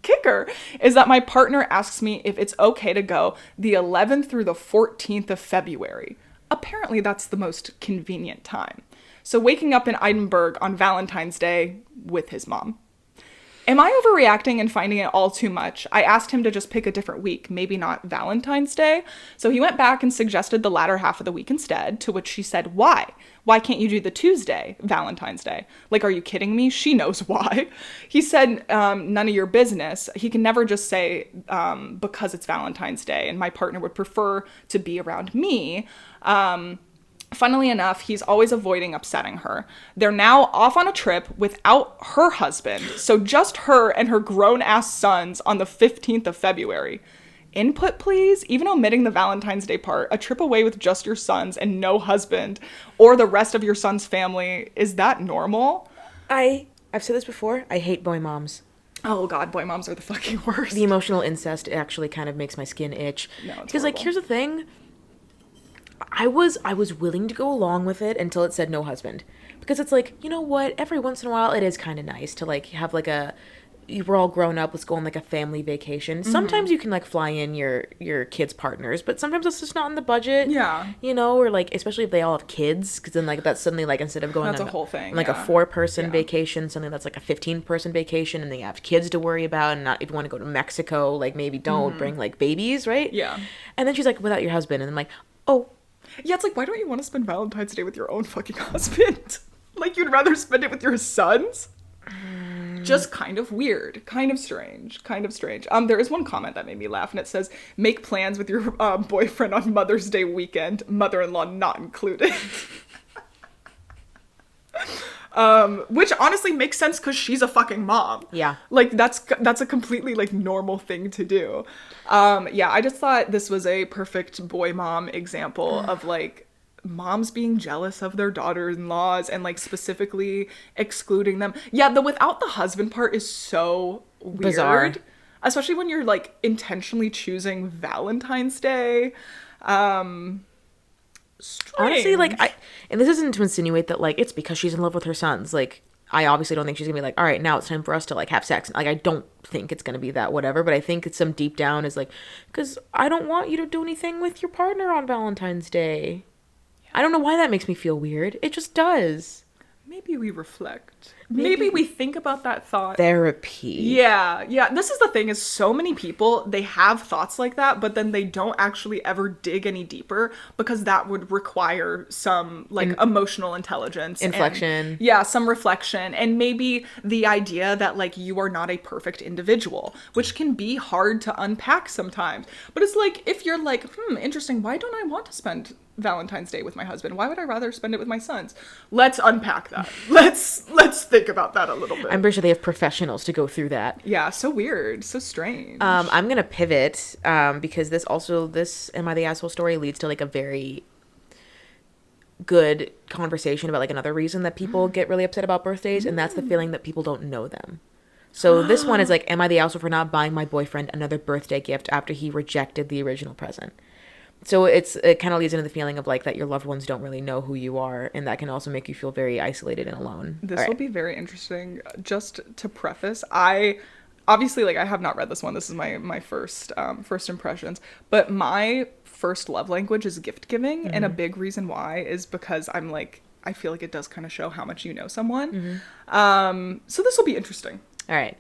Kicker is that my partner asks me if it's okay to go the 11th through the 14th of February. apparently that's the most convenient time. So waking up in Edinburgh on Valentine's Day with his mom. Am I overreacting and finding it all too much? I asked him to just pick a different week, maybe not Valentine's Day. So he went back and suggested the latter half of the week instead, to which she said, why? Why can't you do the Tuesday, Valentine's Day? Like, are you kidding me? She knows why. He said, none of your business. He can never just say, because it's Valentine's Day and my partner would prefer to be around me. Funnily enough, he's always avoiding upsetting her. They're now off on a trip without her husband, so just her and her grown-ass sons on the 15th of February. Input, please? Even omitting the Valentine's Day part, a trip away with just your sons and no husband, or the rest of your son's family, is that normal? I've said this before, I hate boy moms. Oh god, boy moms are the fucking worst. The emotional incest actually kind of makes my skin itch. No, it's because, horrible. like, here's the thing. I was willing to go along with it until it said no husband. Because it's like, you know what? Every once in a while, it is kind of nice to, like, have, like, we're all grown up, let's go on, like, a family vacation. Mm-hmm. Sometimes you can, like, fly in your kids' partners, but sometimes it's just not in the budget. Yeah. You know, or, like, especially if they all have kids, because then, like, that's suddenly, like, instead of going that's on a whole thing, like, yeah. a 4-person vacation, suddenly that's, like, a 15-person vacation, and then you have kids to worry about, and not, if you want to go to Mexico, like, maybe don't bring, like, babies, right? Yeah. And then she's like, without your husband, and I'm like, oh. Yeah, it's like, why don't you want to spend Valentine's Day with your own fucking husband? Like, you'd rather spend it with your sons? Just kind of weird. Kind of strange. There is one comment that made me laugh, and it says, make plans with your boyfriend on Mother's Day weekend, mother-in-law not included. Which honestly makes sense because she's a fucking mom. Yeah. Like, that's a completely, like, normal thing to do. Yeah, I just thought this was a perfect boy mom example of, like, moms being jealous of their daughters-in-laws and, like, specifically excluding them. Yeah, the without the husband part is so weird. Bizarre. Especially when you're, like, intentionally choosing Valentine's Day. Strange. Honestly, like, and this isn't to insinuate that, like, it's because she's in love with her sons. Like, I obviously don't think she's gonna be like, all right, now it's time for us to, like, have sex. Like, I don't think it's gonna be that, whatever, but I think it's some deep down is like, because I don't want you to do anything with your partner on Valentine's Day. Yeah. I don't know why that makes me feel weird. It just does. Maybe we reflect. Maybe we think about that thought. Therapy. Yeah. This is the thing, is so many people, they have thoughts like that, but then they don't actually ever dig any deeper because that would require some, like, emotional intelligence. Inflection. And, some reflection. And maybe the idea that, like, you are not a perfect individual, which can be hard to unpack sometimes. But it's like, if you're like, interesting, why don't I want to spend Valentine's Day with my husband? Why would I rather spend it with my sons? Let's unpack that. Let's think about that a little bit. I'm pretty sure they have professionals to go through that. Yeah, so weird, so strange. I'm gonna pivot because this Am I the Asshole story leads to, like, a very good conversation about, like, another reason that people get really upset about birthdays, and that's the feeling that people don't know them. So this one is like, am I the asshole for not buying my boyfriend another birthday gift after he rejected the original present? So it kind of leads into the feeling of, like, that your loved ones don't really know who you are, and that can also make you feel very isolated and alone. This will be very interesting. Just to preface, I obviously, like, I have not read this one. This is my first impressions, but my first love language is gift giving, and a big reason why is because I'm like, I feel like it does kind of show how much you know someone. So this will be interesting. All right.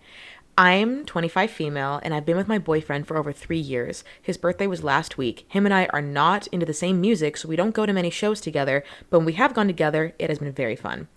I'm 25 female, and I've been with my boyfriend for over 3 years. His birthday was last week. Him and I are not into the same music, so we don't go to many shows together, but when we have gone together, it has been very fun.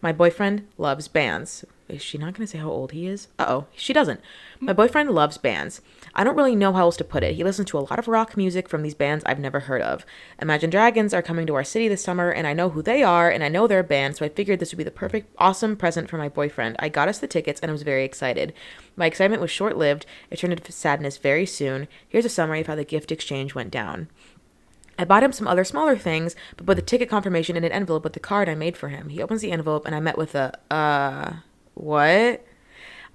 My boyfriend loves bands. Is she not going to say how old he is? Uh-oh, she doesn't. My boyfriend loves bands. I don't really know how else to put it. He listens to a lot of rock music from these bands I've never heard of. Imagine Dragons are coming to our city this summer, and I know who they are, and I know their band, so I figured this would be the perfect, awesome present for my boyfriend. I got us the tickets, and I was very excited. My excitement was short-lived. It turned into sadness very soon. Here's a summary of how the gift exchange went down. I bought him some other smaller things, but put the ticket confirmation in an envelope with the card I made for him. He opens the envelope, and I met with what?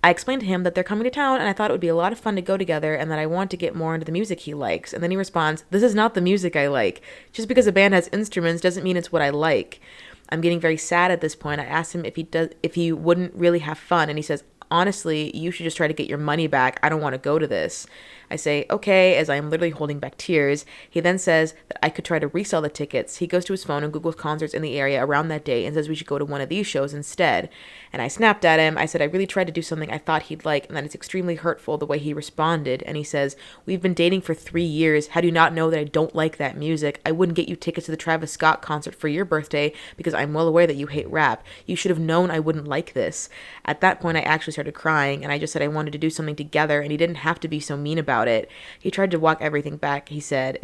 I explained to him that they're coming to town, and I thought it would be a lot of fun to go together, and that I want to get more into the music he likes. And then he responds, "This is not the music I like. Just because a band has instruments doesn't mean it's what I like." I'm getting very sad at this point. I asked him if he wouldn't really have fun, and he says, honestly, you should just try to get your money back. I don't want to go to this. I say, okay, as I am literally holding back tears. He then says that I could try to resell the tickets. He goes to his phone and Googles concerts in the area around that day and says we should go to one of these shows instead. And I snapped at him. I said I really tried to do something I thought he'd like, and that it's extremely hurtful the way he responded. And he says, we've been dating for 3 years. How do you not know that I don't like that music? I wouldn't get you tickets to the Travis Scott concert for your birthday because I'm well aware that you hate rap. You should have known I wouldn't like this. At that point, I actually started crying, and I just said I wanted to do something together, and he didn't have to be so mean about it. He tried to walk everything back, he said,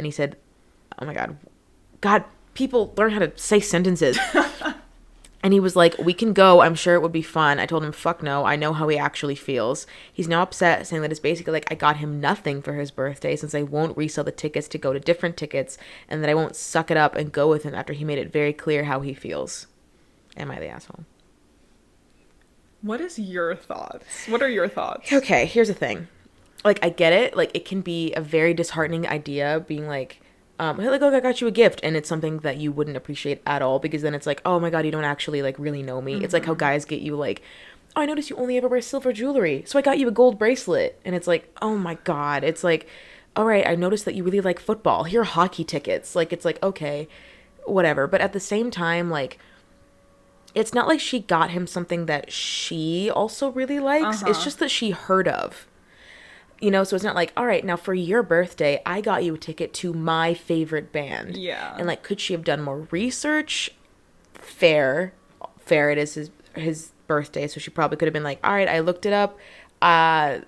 oh my God, people learn how to say sentences. And he was like, we can go, I'm sure it would be fun. I told him, fuck no, I know how he actually feels. He's now upset, saying that it's basically like I got him nothing for his birthday since I won't resell the tickets to go to different tickets, and that I won't suck it up and go with him after he made it very clear how he feels. Am I the asshole? What is your thoughts? What are your thoughts? Okay, here's the thing. Like, I get it. Like, it can be a very disheartening idea being like, hey, like, oh, I got you a gift. And it's something that you wouldn't appreciate at all because then it's like, oh my God, you don't actually like really know me. Mm-hmm. It's like how guys get you like, oh, I noticed you only ever wear silver jewelry, so I got you a gold bracelet. And it's like, oh my God. It's like, all right, I noticed that you really like football. Here are hockey tickets. Like, it's like, okay, whatever. But at the same time, like, it's not like she got him something that she also really likes. It's just that she heard of. You know, so it's not like, all right, now for your birthday, I got you a ticket to my favorite band. Yeah. And like, could she have done more research? Fair. It is his birthday, so she probably could have been like, all right, I looked it up. I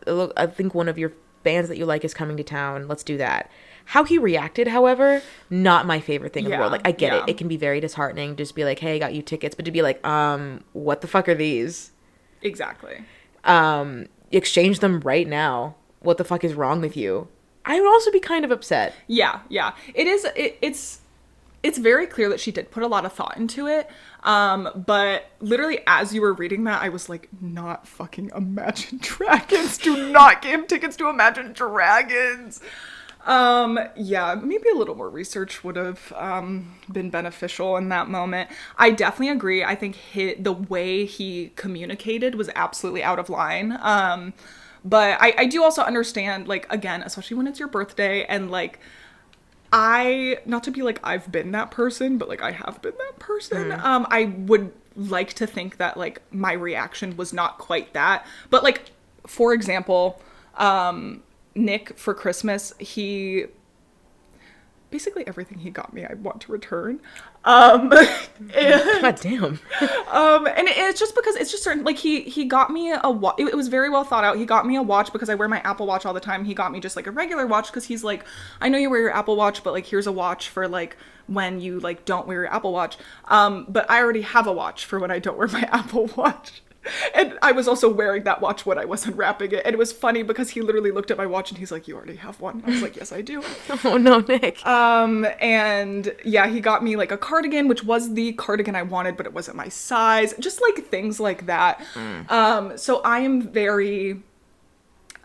think one of your bands that you like is coming to town. Let's do that. How he reacted, however, not my favorite thing in the world. Like, I get it. It can be very disheartening. Just be like, hey, I got you tickets. But to be like, what the fuck are these? Exactly. Exchange them right now. What the fuck is wrong with you? I would also be kind of upset. Yeah. It's very clear that she did put a lot of thought into it. But literally as you were reading that, I was like, not fucking Imagine Dragons. Do not give tickets to Imagine Dragons. Maybe a little more research would have been beneficial in that moment. I definitely agree. I think the way he communicated was absolutely out of line. But I do also understand, like, again, especially when it's your birthday and, like, not to be like I've been that person, but, like, I have been that person. I would like to think that, like, my reaction was not quite that. But, like, for example, Nick, for Christmas, basically everything he got me, I want to return. God damn. And it's just because it's just certain, like, he got me a watch. It was very well thought out. He got me a watch because I wear my Apple Watch all the time. He got me just like a regular watch because he's like, I know you wear your Apple Watch, but like, here's a watch for like when you like don't wear your Apple Watch. But I already have a watch for when I don't wear my Apple Watch. And I was also wearing that watch when I wasn't wrapping it. And it was funny because he literally looked at my watch and he's like, you already have one. I was like, yes, I do. Oh, no, Nick. And yeah, he got me like a cardigan, which was the cardigan I wanted, but it wasn't my size. Just like things like that. So I am very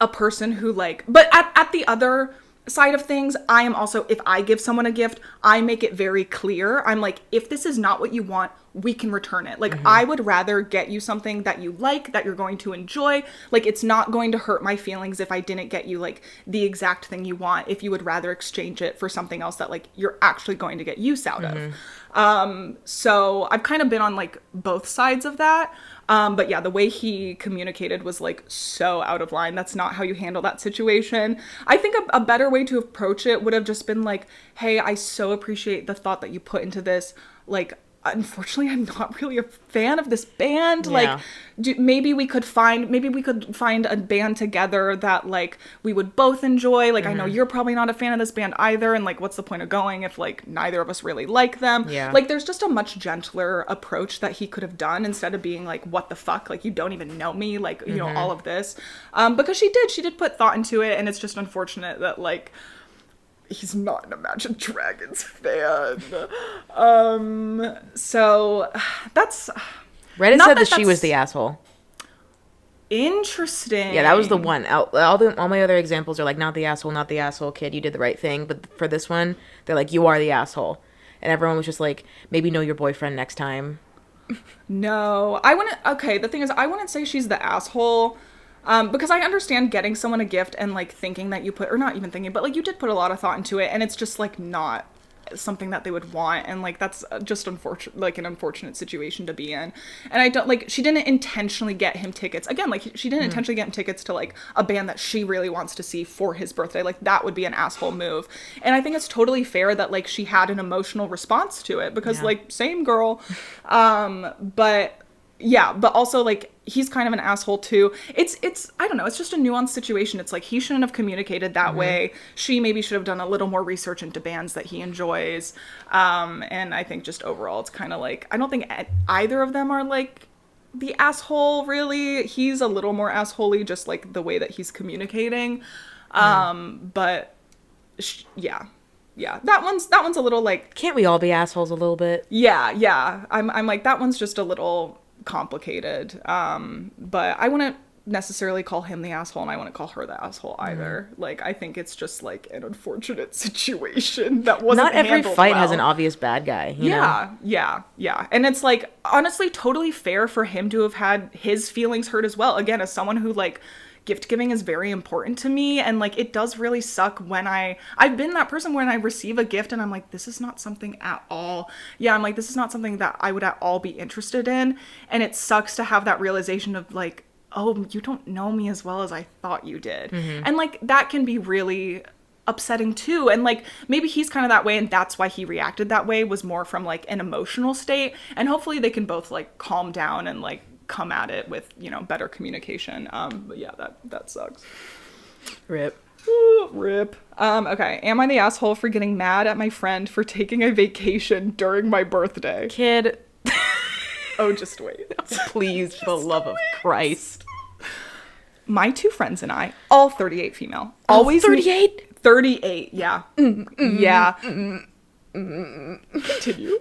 a person who like, but at the other side of things, I am also, if I give someone a gift, I make it very clear. I'm like, if this is not what you want, we can return it. Like, I would rather get you something that you like, that you're going to enjoy. Like, it's not going to hurt my feelings if I didn't get you, like, the exact thing you want, if you would rather exchange it for something else that, like, you're actually going to get use out of. So I've kind of been on, like, both sides of that. But yeah, the way he communicated was like so out of line. That's not how you handle that situation. I think a better way to approach it would have just been like, hey, I so appreciate the thought that you put into this. Like, unfortunately, I'm not really a fan of this band. Yeah. Like, maybe we could find a band together that like we would both enjoy. Like, I know you're probably not a fan of this band either, and like, what's the point of going if like neither of us really like them? Yeah. Like, there's just a much gentler approach that he could have done instead of being like, what the fuck? Like, you don't even know me. Like, you know, all of this. Because she did put thought into it, and it's just unfortunate that like he's not an Imagine Dragons fan. So that's Reddit said that she was the asshole. Interesting. Yeah, that was the one. All my other examples are like, not the asshole, kid, you did the right thing. But for this one, they're like, you are the asshole. And everyone was just like, maybe know your boyfriend next time. No, I wouldn't. Okay, the thing is, I wouldn't say she's the asshole. Because I understand getting someone a gift and like thinking that you put, or not even thinking, but like you did put a lot of thought into it, and it's just like not something that they would want, and like that's just unfortunate, like an unfortunate situation to be in. And I don't like, she didn't intentionally get him tickets again, like she didn't intentionally get him tickets to like a band that she really wants to see for his birthday. Like that would be an asshole move, and I think it's totally fair that like she had an emotional response to it, because like same girl. But yeah, but also like he's kind of an asshole too. It's I don't know, it's just a nuanced situation. It's like he shouldn't have communicated that way. She maybe should have done a little more research into bands that he enjoys. And I think just overall it's kind of like, I don't think either of them are like the asshole really. He's a little more assholey, just like the way that he's communicating. But yeah. Yeah, that one's a little like, Can't we all be assholes a little bit? yeah. I'm like, that one's just a little complicated. But I wouldn't necessarily call him the asshole, and I wouldn't call her the asshole either. Like, I think it's just like an unfortunate situation that wasn't Not every handled fight well. has an obvious bad guy, you know? Yeah. And it's like, honestly, totally fair for him to have had his feelings hurt as well. Again, as someone who like, gift giving is very important to me, and like it does really suck when I've been that person when I receive a gift and I'm like, this is not something at all. Yeah, I'm like, this is not something that I would at all be interested in, and it sucks to have that realization of like, oh, you don't know me as well as I thought you did. And like that can be really upsetting too, and like maybe he's kind of that way, and that's why he reacted that way, was more from like an emotional state, and hopefully they can both like calm down and like come at it with, you know, better communication. But yeah, that sucks. Rip. Ooh, rip. Okay, am I the asshole for getting mad at my friend for taking a vacation during my birthday? Kid. Oh, just wait. Please, for the love of Christ. My two friends and I, all 38 female, always 38? 38, yeah. Yeah. Continue.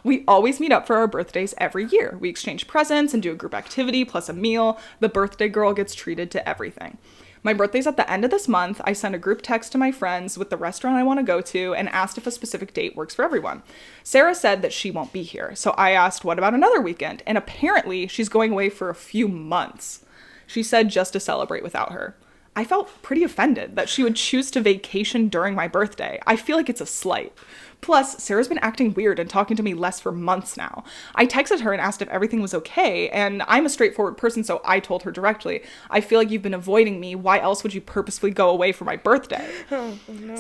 We always meet up for our birthdays every year. We exchange presents and do a group activity plus a meal. The birthday girl gets treated to everything. My birthday's at the end of this month. I sent a group text to my friends with the restaurant I want to go to and asked if a specific date works for everyone. Sarah said that she won't be here, so I asked, what about another weekend? And apparently she's going away for a few months. She said just to celebrate without her. I felt pretty offended that she would choose to vacation during my birthday. I feel like it's a slight. Plus, Sarah's been acting weird and talking to me less for months now. I texted her and asked if everything was okay, and I'm a straightforward person, so I told her directly, I feel like you've been avoiding me. Why else would you purposefully go away for my birthday? Oh, no.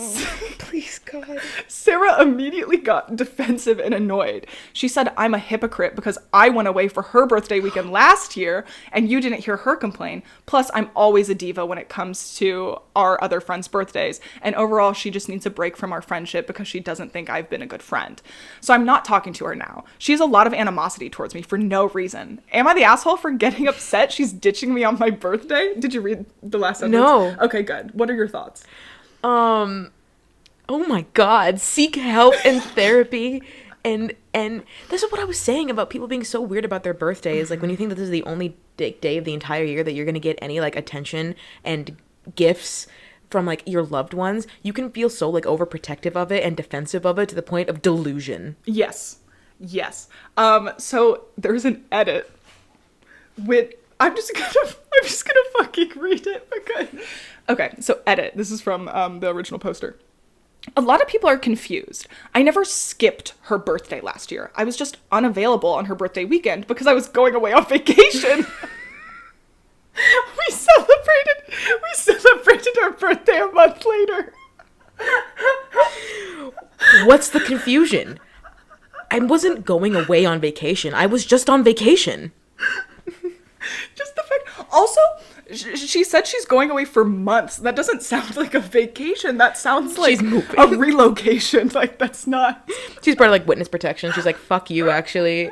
Please, God. Sarah immediately got defensive and annoyed. She said I'm a hypocrite because I went away for her birthday weekend last year, and you didn't hear her complain. Plus, I'm always a diva when it comes to our other friends' birthdays, and overall, she just needs a break from our friendship because she doesn't think I've been a good friend. So I'm not talking to her now. She has a lot of animosity towards me for no reason. Am I the asshole for getting upset she's ditching me on my birthday? Did you read the last sentence? No. Okay, good. What are your thoughts? Oh my God. Seek help and therapy. And this is what I was saying about people being so weird about their birthday, is like when you think that this is the only day of the entire year that you're going to get any like attention and gifts from like your loved ones, you can feel so like overprotective of it and defensive of it to the point of delusion. Yes. So there's an edit with, I'm just gonna fucking read it because, okay, so edit. This is from the original poster. A lot of people are confused. I never skipped her birthday last year. I was just unavailable on her birthday weekend because I was going away on vacation. We celebrated her birthday a month later. What's the confusion? I wasn't going away on vacation. I was just on vacation. Just the fact. Also, she said she's going away for months. That doesn't sound like a vacation. That sounds like a relocation. Like, that's not. She's part of like witness protection. She's like, fuck you, actually.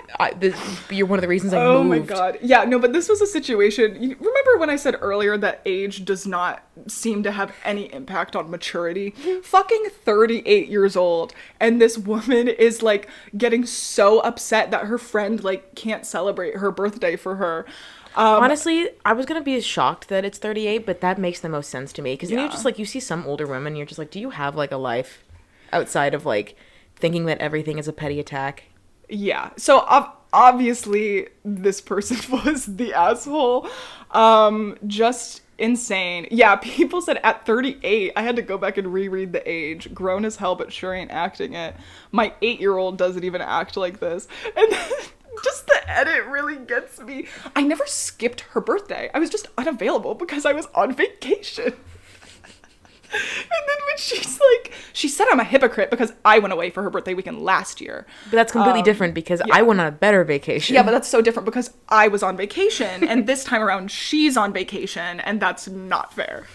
You're one of the reasons I moved. Oh my God. Yeah, no, but this was a situation. You remember when I said earlier that age does not seem to have any impact on maturity? Fucking 38 years old. And this woman is like getting so upset that her friend like can't celebrate her birthday for her. Honestly, I was gonna be shocked that it's 38, but that makes the most sense to me, because Yeah. you just like, you see some older women, you're just like, do you have like a life outside of like thinking that everything is a petty attack? Yeah. So obviously this person was the asshole. Just insane. Yeah, people said at 38, I had to go back and reread the age. Grown as hell, but sure ain't acting it. My 8-year-old doesn't even act like this. And just the edit really gets me. I never skipped her birthday. I was just unavailable because I was on vacation. And then when she said I'm a hypocrite because I went away for her birthday weekend last year. But that's completely different because I went on a better vacation. Yeah, but that's so different because I was on vacation and this time around she's on vacation and that's not fair.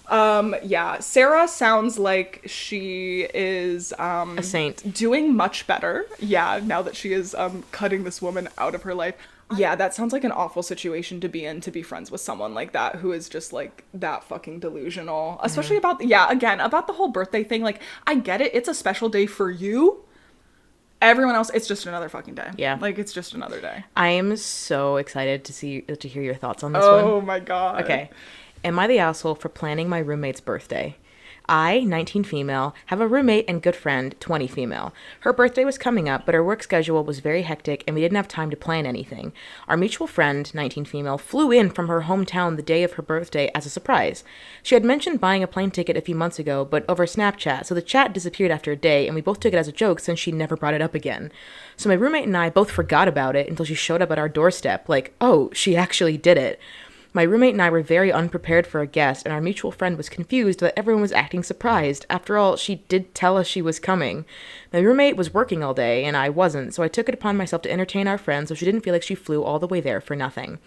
Yeah, Sarah sounds like she is a saint. Doing much better. Yeah, now that she is cutting this woman out of her life. Yeah, that sounds like an awful situation to be in, to be friends with someone like that who is just like that fucking delusional. Especially about the whole birthday thing. Like, I get it. It's a special day for you. Everyone else, it's just another fucking day. Yeah. Like, it's just another day. I am so excited to hear your thoughts on this one. Oh my God. Okay. Am I the asshole for planning my roommate's birthday? I, 19 female, have a roommate and good friend, 20 female. Her birthday was coming up, but her work schedule was very hectic and we didn't have time to plan anything. Our mutual friend, 19 female, flew in from her hometown the day of her birthday as a surprise. She had mentioned buying a plane ticket a few months ago, but over Snapchat, so the chat disappeared after a day and we both took it as a joke since she never brought it up again. So my roommate and I both forgot about it until she showed up at our doorstep, like, oh, she actually did it. My roommate and I were very unprepared for a guest, and our mutual friend was confused that everyone was acting surprised. After all, she did tell us she was coming. My roommate was working all day, and I wasn't, so I took it upon myself to entertain our friend so she didn't feel like she flew all the way there for nothing.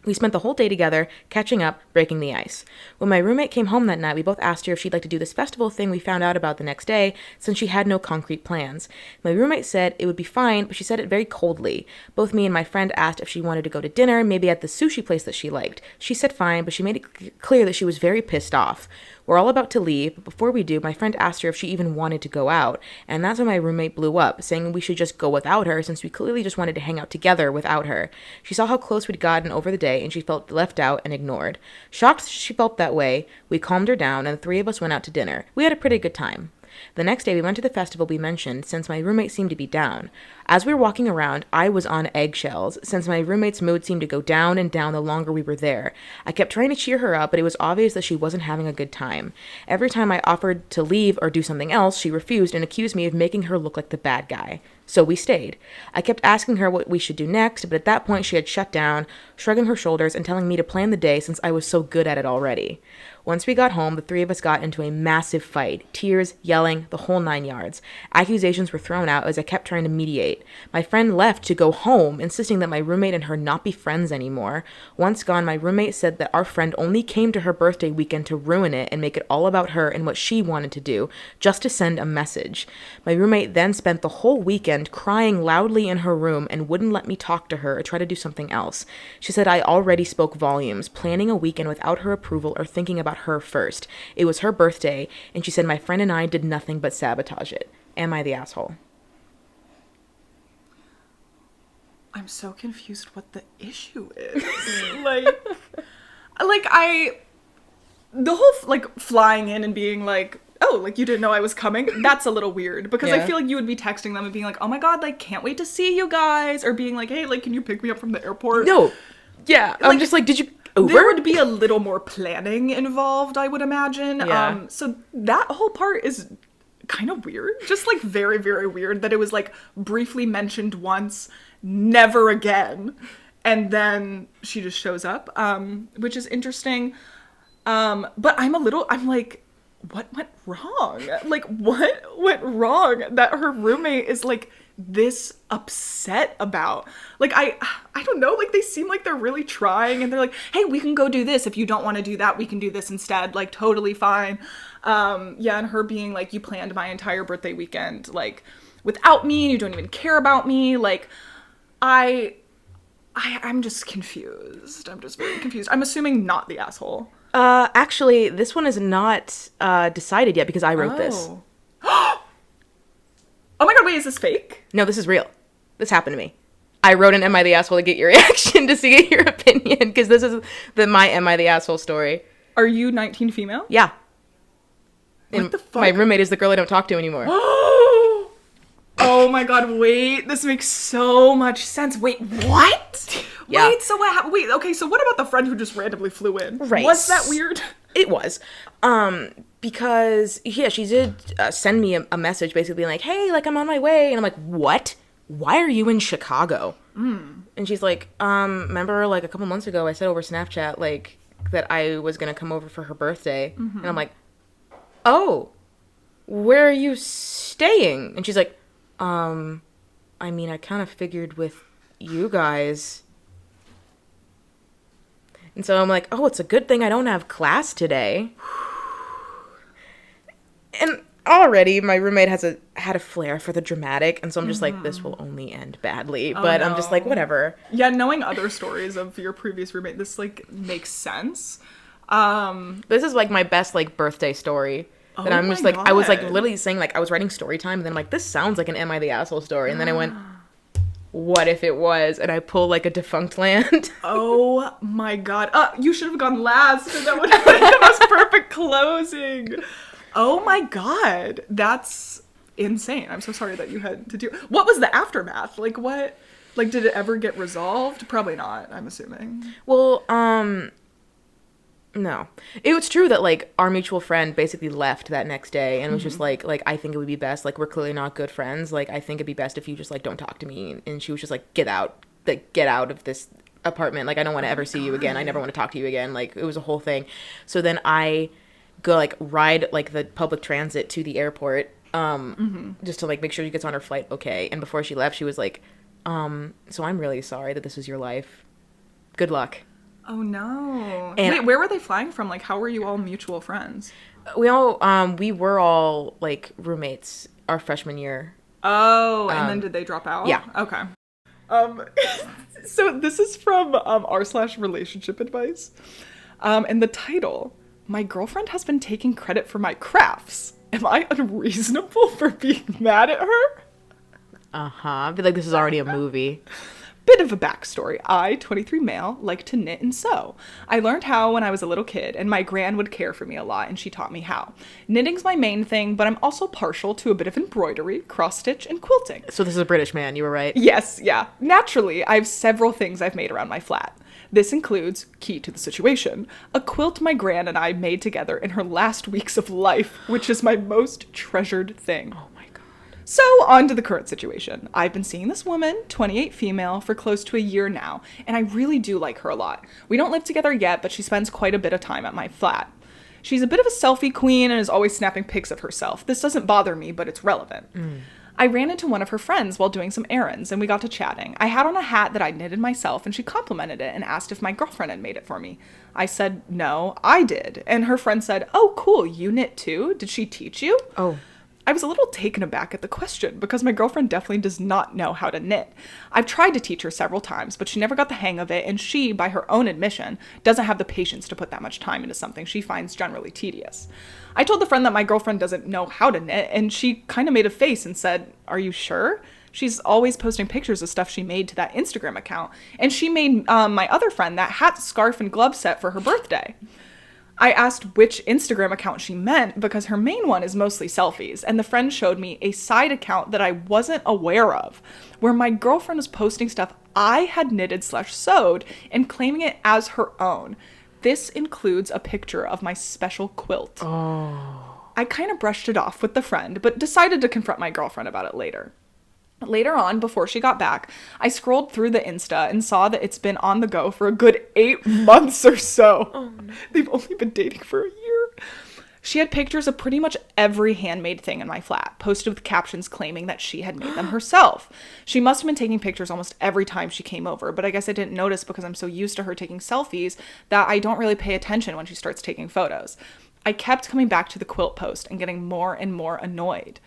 We spent the whole day together, catching up, breaking the ice. When my roommate came home that night, we both asked her if she'd like to do this festival thing we found out about the next day, since she had no concrete plans. My roommate said it would be fine, but she said it very coldly. Both me and my friend asked if she wanted to go to dinner, maybe at the sushi place that she liked. She said fine, but she made it clear that she was very pissed off. We're all about to leave, but before we do, my friend asked her if she even wanted to go out, and that's when my roommate blew up, saying we should just go without her since we clearly just wanted to hang out together without her. She saw how close we'd gotten over the day, and she felt left out and ignored. Shocked she felt that way, we calmed her down, and the three of us went out to dinner. We had a pretty good time. The next day, we went to the festival we mentioned, since my roommate seemed to be down. As we were walking around, I was on eggshells, since my roommate's mood seemed to go down and down the longer we were there. I kept trying to cheer her up, but it was obvious that she wasn't having a good time. Every time I offered to leave or do something else, she refused and accused me of making her look like the bad guy. So we stayed. I kept asking her what we should do next, but at that point she had shut down, shrugging her shoulders and telling me to plan the day since I was so good at it already. Once we got home, the three of us got into a massive fight. Tears, yelling, the whole 9 yards. Accusations were thrown out as I kept trying to mediate. My friend left to go home, insisting that my roommate and her not be friends anymore. Once gone, my roommate said that our friend only came to her birthday weekend to ruin it and make it all about her and what she wanted to do, just to send a message. My roommate then spent the whole weekend crying loudly in her room and wouldn't let me talk to her or try to do something else. She said I already spoke volumes, planning a weekend without her approval or thinking about her first. It was her birthday, and she said my friend and I did nothing but sabotage it. Am I the asshole? I'm so confused what the issue is. The whole, like, flying in and being like, oh, like, you didn't know I was coming? That's a little weird, because I feel like you would be texting them and being like, oh my God, like, can't wait to see you guys, or being like, hey, like, can you pick me up from the airport? No. Yeah. I'm just like, did you Uber? There would be a little more planning involved, I would imagine. Yeah. So that whole part is kind of weird. Just, like, very, very weird that it was, like, briefly mentioned once, never again. And then she just shows up, which is interesting. But I'm like, what went wrong? Like, what went wrong that her roommate is, like, this upset about? Like, I don't know, like, they seem like they're really trying, and they're like, hey, we can go do this. If you don't want to do that, we can do this instead. Like, totally fine. Yeah, and her being like, you planned my entire birthday weekend, like, without me, and you don't even care about me. Like, I'm just confused. I'm just very confused. I'm assuming not the asshole. Actually, this one is not decided yet because I wrote this. Oh my God, wait, is this fake? No, this is real. This happened to me. I wrote an Am I the Asshole to get your reaction, to see your opinion, because this is my Am I the Asshole story. Are you 19 female? Yeah. What the fuck? My roommate is the girl I don't talk to anymore. Oh my god, wait. This makes so much sense. Wait, what? Yeah. Wait, so what happened? Wait, okay, so what about the friend who just randomly flew in? Right. Was that weird? It was. Because, yeah, she did send me a message basically being like, hey, like, I'm on my way. And I'm like, what? Why are you in Chicago? And she's like, remember, like, a couple months ago, I said over Snapchat, like, that I was going to come over for her birthday. And I'm like, oh, where are you staying? And she's like, I mean, I kind of figured with you guys. And so I'm like, oh, it's a good thing I don't have class today. And already my roommate had a flair for the dramatic, and so I'm just like, this will only end badly. But no. I'm just like, whatever. Yeah, knowing other stories of your previous roommate, this like makes sense. This is like my best like birthday story. That I'm just like, God. I was like literally saying like I was writing story time, and then I'm like, this sounds like an Am I the Asshole story, and then I went, what if it was? And I pull like a defunct land. Oh my god. You should have gone last, and that would have been the most perfect closing. Oh my god. That's insane. I'm so sorry that you had to do. What was the aftermath? Like what? Like did it ever get resolved? Probably not, I'm assuming. Well, no. It was true that, like, our mutual friend basically left that next day and was just like, I think it would be best, like, we're clearly not good friends. Like, I think it'd be best if you just, like, don't talk to me. And she was just like, get out of this apartment. Like, I don't want to ever see you again. I never want to talk to you again. Like, it was a whole thing. So then I go, like, ride, like, the public transit to the airport just to, like, make sure she gets on her flight okay. And before she left, she was like, so I'm really sorry that this is your life. Good luck. Oh no. And wait, where were they flying from? Like, how were you all mutual friends? We were all like roommates our freshman year. Oh, and then did they drop out? Yeah. Okay. So this is from r/relationship advice. And the title, my girlfriend has been taking credit for my crafts. Am I unreasonable for being mad at her? I feel like this is already a movie. Bit of a backstory. I, 23 male, like to knit and sew. I learned how when I was a little kid, and my gran would care for me a lot, and she taught me how. Knitting's my main thing, but I'm also partial to a bit of embroidery, cross-stitch, and quilting. So this is a British man, you were right? Yes, yeah. Naturally, I have several things I've made around my flat. This includes, key to the situation, a quilt my gran and I made together in her last weeks of life, which is my most treasured thing. Oh my God. So, on to the current situation. I've been seeing this woman, 28 female, for close to a year now, and I really do like her a lot. We don't live together yet, but she spends quite a bit of time at my flat. She's a bit of a selfie queen and is always snapping pics of herself. This doesn't bother me, but it's relevant. I ran into one of her friends while doing some errands, and we got to chatting. I had on a hat that I'd knitted myself, and she complimented it and asked if my girlfriend had made it for me. I said, no, I did. And her friend said, oh, cool, you knit too? Did she teach you? Oh. I was a little taken aback at the question because my girlfriend definitely does not know how to knit. I've tried to teach her several times, but she never got the hang of it, and she, by her own admission, doesn't have the patience to put that much time into something she finds generally tedious. I told the friend that my girlfriend doesn't know how to knit, and she kind of made a face and said, are you sure? She's always posting pictures of stuff she made to that Instagram account, and she made my other friend that hat, scarf, and glove set for her birthday. I asked which Instagram account she meant because her main one is mostly selfies, and the friend showed me a side account that I wasn't aware of, where my girlfriend was posting stuff I had knitted/sewed and claiming it as her own. This includes a picture of my special quilt. Oh. I kind of brushed it off with the friend, but decided to confront my girlfriend about it later. Later on, before she got back, I scrolled through the Insta and saw that it's been on the go for a good 8 months or so. Oh, no. They've only been dating for a year. She had pictures of pretty much every handmade thing in my flat, posted with captions claiming that she had made them herself. She must have been taking pictures almost every time she came over, but I guess I didn't notice because I'm so used to her taking selfies that I don't really pay attention when she starts taking photos. I kept coming back to the quilt post and getting more and more annoyed,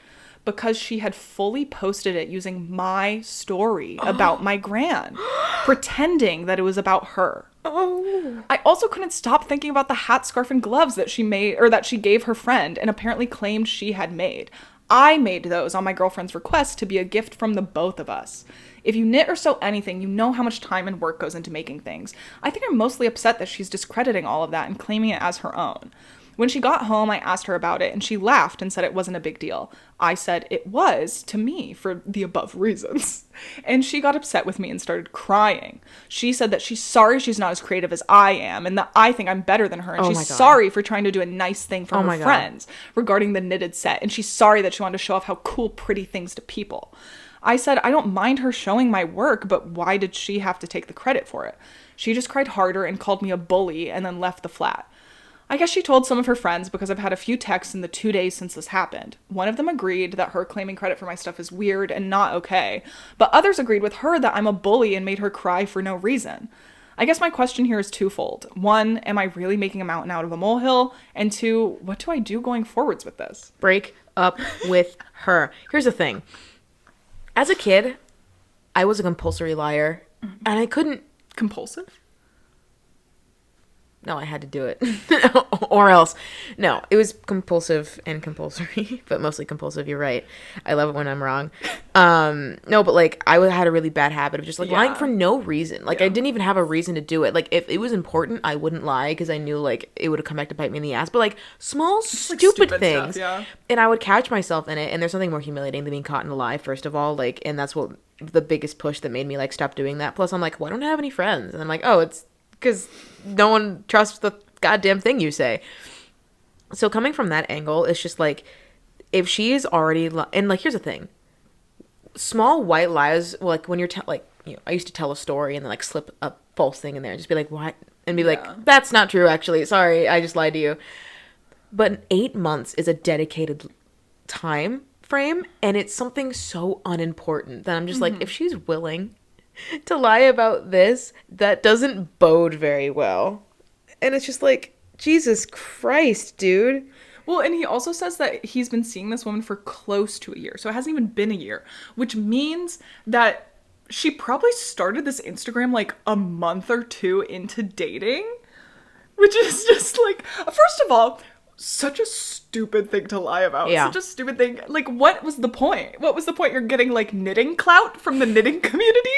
because she had fully posted it using my story about my gran, pretending that it was about her. Oh. I also couldn't stop thinking about the hat, scarf, and gloves that she made, or that she gave her friend and apparently claimed she had made. I made those on my girlfriend's request to be a gift from the both of us. If you knit or sew anything, you know how much time and work goes into making things. I think I'm mostly upset that she's discrediting all of that and claiming it as her own. When she got home, I asked her about it, and she laughed and said it wasn't a big deal. I said it was to me for the above reasons. And she got upset with me and started crying. She said that she's sorry she's not as creative as I am, and that I think I'm better than her, and she's sorry for trying to do a nice thing for her friends regarding the knitted set, and she's sorry that she wanted to show off how cool pretty things to people. I said I don't mind her showing my work, but why did she have to take the credit for it? She just cried harder and called me a bully and then left the flat. I guess she told some of her friends because I've had a few texts in the 2 days since this happened. One of them agreed that her claiming credit for my stuff is weird and not okay, but others agreed with her that I'm a bully and made her cry for no reason. I guess my question here is twofold. One, am I really making a mountain out of a molehill? And two, what do I do going forwards with this? Break up with her. Here's the thing. As a kid, I was a compulsory liar, and I couldn't... Compulsive? No, I had to do it. Or else. No, it was compulsive and compulsory, but mostly compulsive. You're right. I love it when I'm wrong. No, but like I had a really bad habit of just like lying for no reason. Like I didn't even have a reason to do it. Like if it was important, I wouldn't lie because I knew like it would have come back to bite me in the ass. But like small, stupid things. Stuff, and I would catch myself in it. And there's something more humiliating than being caught in a lie, first of all. Like, and that's what the biggest push that made me like stop doing that. Plus I'm like, well, I don't have any friends. And I'm like, oh, it's because no one trusts the goddamn thing you say. So coming from that angle, it's just like, if she is already, and like, here's the thing, small white lies, like when you're, like, you know, I used to tell a story and then like slip a false thing in there and just be like, what? And be like, that's not true, actually. Sorry, I just lied to you. But 8 months is a dedicated time frame, and it's something so unimportant that I'm just like, if she's willing to lie about this, that doesn't bode very well. And it's just like, Jesus Christ, dude. Well, and he also says that he's been seeing this woman for close to a year. So it hasn't even been a year, which means that she probably started this Instagram like a month or two into dating, which is just like, first of all, such a stupid thing to lie about. Such a stupid thing. Like, what was the point? What was the point? You're getting like knitting clout from the knitting community?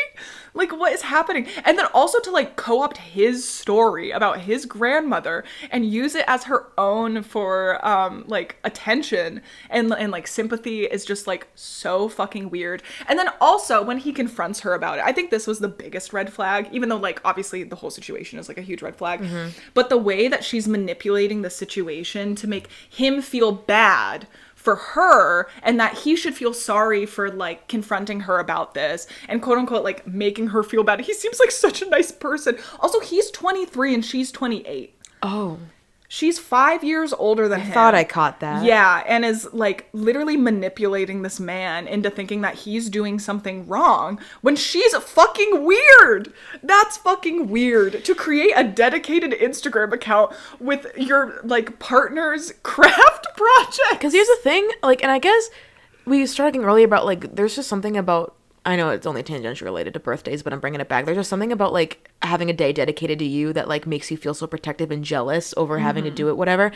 Like, what is happening? And then also to like co-opt his story about his grandmother and use it as her own for like attention and like sympathy is just like so fucking weird. And then also when he confronts her about it, I think this was the biggest red flag, even though like obviously the whole situation is like a huge red flag. But the way that she's manipulating the situation to make him feel bad for her and that he should feel sorry for like confronting her about this and quote unquote like making her feel bad. He seems like such a nice person. Also, he's 23 and she's 28. Oh. She's 5 years older than him. I thought I caught that. Yeah, and is like literally manipulating this man into thinking that he's doing something wrong when she's fucking weird. That's fucking weird. To create a dedicated Instagram account with your like partner's craft project. Because here's the thing, like, and I guess we started talking earlier about like, there's just something about, I know it's only tangentially related to birthdays, but I'm bringing it back. There's just something about like having a day dedicated to you that like makes you feel so protective and jealous over having to do it, whatever.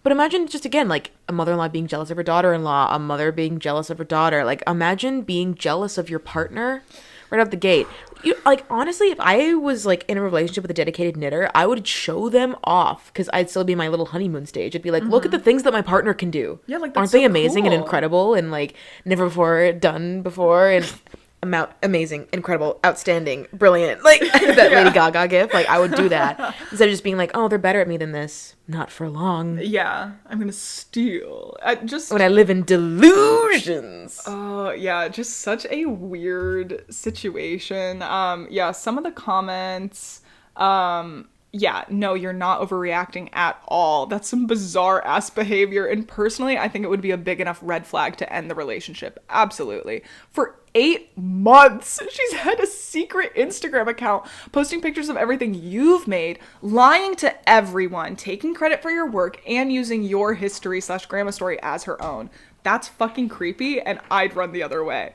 But imagine just again, like a mother-in-law being jealous of her daughter-in-law, a mother being jealous of her daughter. Like imagine being jealous of your partner right out the gate. You like honestly, if I was like in a relationship with a dedicated knitter, I would show them off because I'd still be in my little honeymoon stage. I'd be like, look at the things that my partner can do. Yeah, like aren't they amazing and incredible and like never before done before and amazing, incredible, outstanding, brilliant, like that Lady Gaga gif. Like I would do that instead of just being like, oh, they're better at me than this. Not for long. Yeah, I'm gonna steal. Just when I live in delusions. Oh yeah, just such a weird situation. Yeah, some of the comments. Yeah, no, you're not overreacting at all. That's some bizarre ass behavior. And personally, I think it would be a big enough red flag to end the relationship. Absolutely. For 8 months, she's had a secret Instagram account, posting pictures of everything you've made, lying to everyone, taking credit for your work, and using your history/grandma story as her own. That's fucking creepy, and I'd run the other way.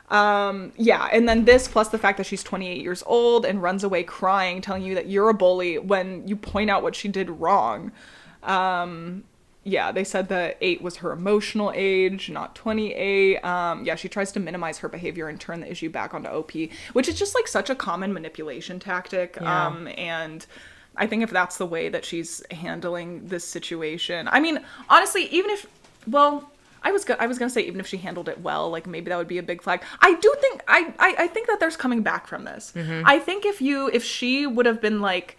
Yeah, and then this plus the fact that she's 28 years old and runs away crying, telling you that you're a bully when you point out what she did wrong. Yeah, they said that 8 was her emotional age, not 28. Yeah, she tries to minimize her behavior and turn the issue back onto OP, which is just like such a common manipulation tactic. Yeah. And I think if that's the way that she's handling this situation, I mean, honestly, even if, well, I was gonna say even if she handled it well, like maybe that would be a big flag. I do think I think that there's coming back from this. I think if she would have been like,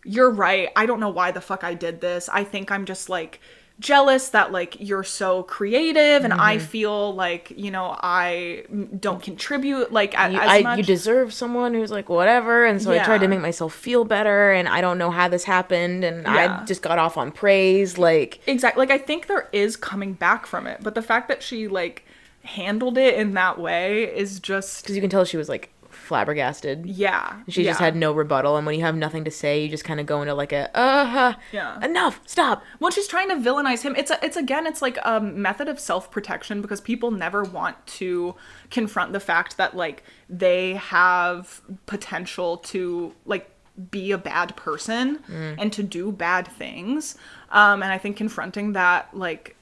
you're right, I don't know why the fuck I did this. I think I'm just like jealous that like you're so creative and I feel like, you know, I don't contribute like as much. You deserve someone who's like whatever, and so I tried to make myself feel better, and I don't know how this happened, and I just got off on praise, like exactly. Like I think there is coming back from it, but the fact that she like handled it in that way is just because you can tell she was like flabbergasted. Yeah. She just had no rebuttal, and when you have nothing to say, you just kind of go into like a enough, stop. When she's trying to villainize him, it's like a method of self-protection, because people never want to confront the fact that like they have potential to like be a bad person and to do bad things. And I think confronting that like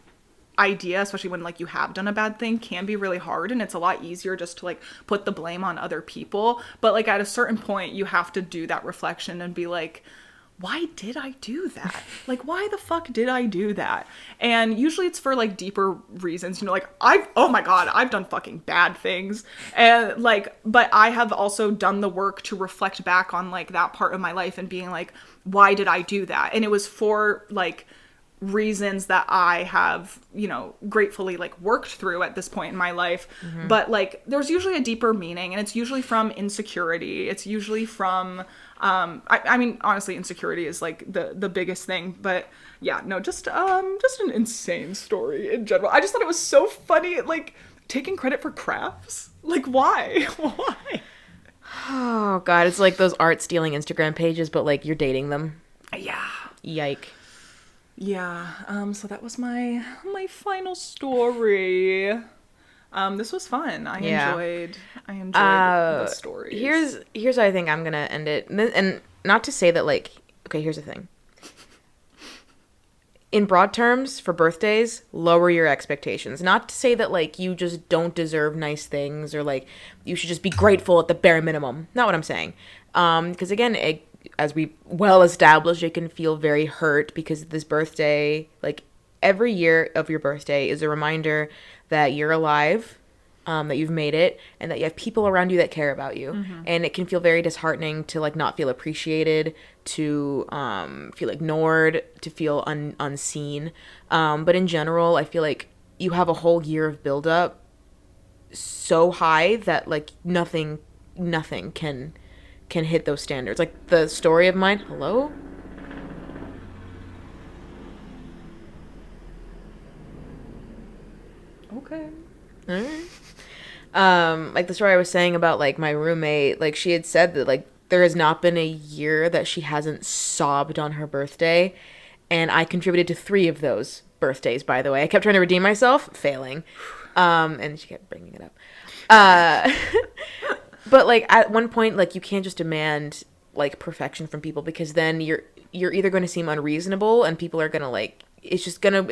idea, especially when like you have done a bad thing, can be really hard, and it's a lot easier just to like put the blame on other people. But like at a certain point you have to do that reflection and be like, why did I do that? Like, why the fuck did I do that? And usually it's for like deeper reasons, you know, like oh my god, I've done fucking bad things, and like, but I have also done the work to reflect back on like that part of my life and being like, why did I do that? And it was for like reasons that I have, you know, gratefully like worked through at this point in my life. But like there's usually a deeper meaning, and it's usually from insecurity. It's usually from I mean honestly insecurity is like the biggest thing. But yeah, no, just an insane story in general. I just thought it was so funny, like taking credit for crafts. Like why? Why? Oh god, it's like those art stealing Instagram pages, but like you're dating them. Yeah. Yike. Yeah, so that was my final story. This was fun. I enjoyed the stories. Here's how I think I'm gonna end it, and not to say that like, okay, here's the thing. In broad terms, for birthdays, lower your expectations. Not to say that like you just don't deserve nice things, or like you should just be grateful at the bare minimum. Not what I'm saying. Because again, as we well established, it can feel very hurt because this birthday, like every year of your birthday is a reminder that you're alive, that you've made it, and that you have people around you that care about you. And it can feel very disheartening to like not feel appreciated, to feel ignored, to feel unseen. But in general, I feel like you have a whole year of buildup so high that like nothing can hit those standards. Like the story of mine. Hello? Okay. All right. Like the story I was saying about like my roommate, like she had said that like there has not been a year that she hasn't sobbed on her birthday, and I contributed to 3 of those birthdays, by the way. I kept trying to redeem myself, failing. And she kept bringing it up. But like at one point, like you can't just demand like perfection from people, because then you're either going to seem unreasonable, and people are going to like, it's just gonna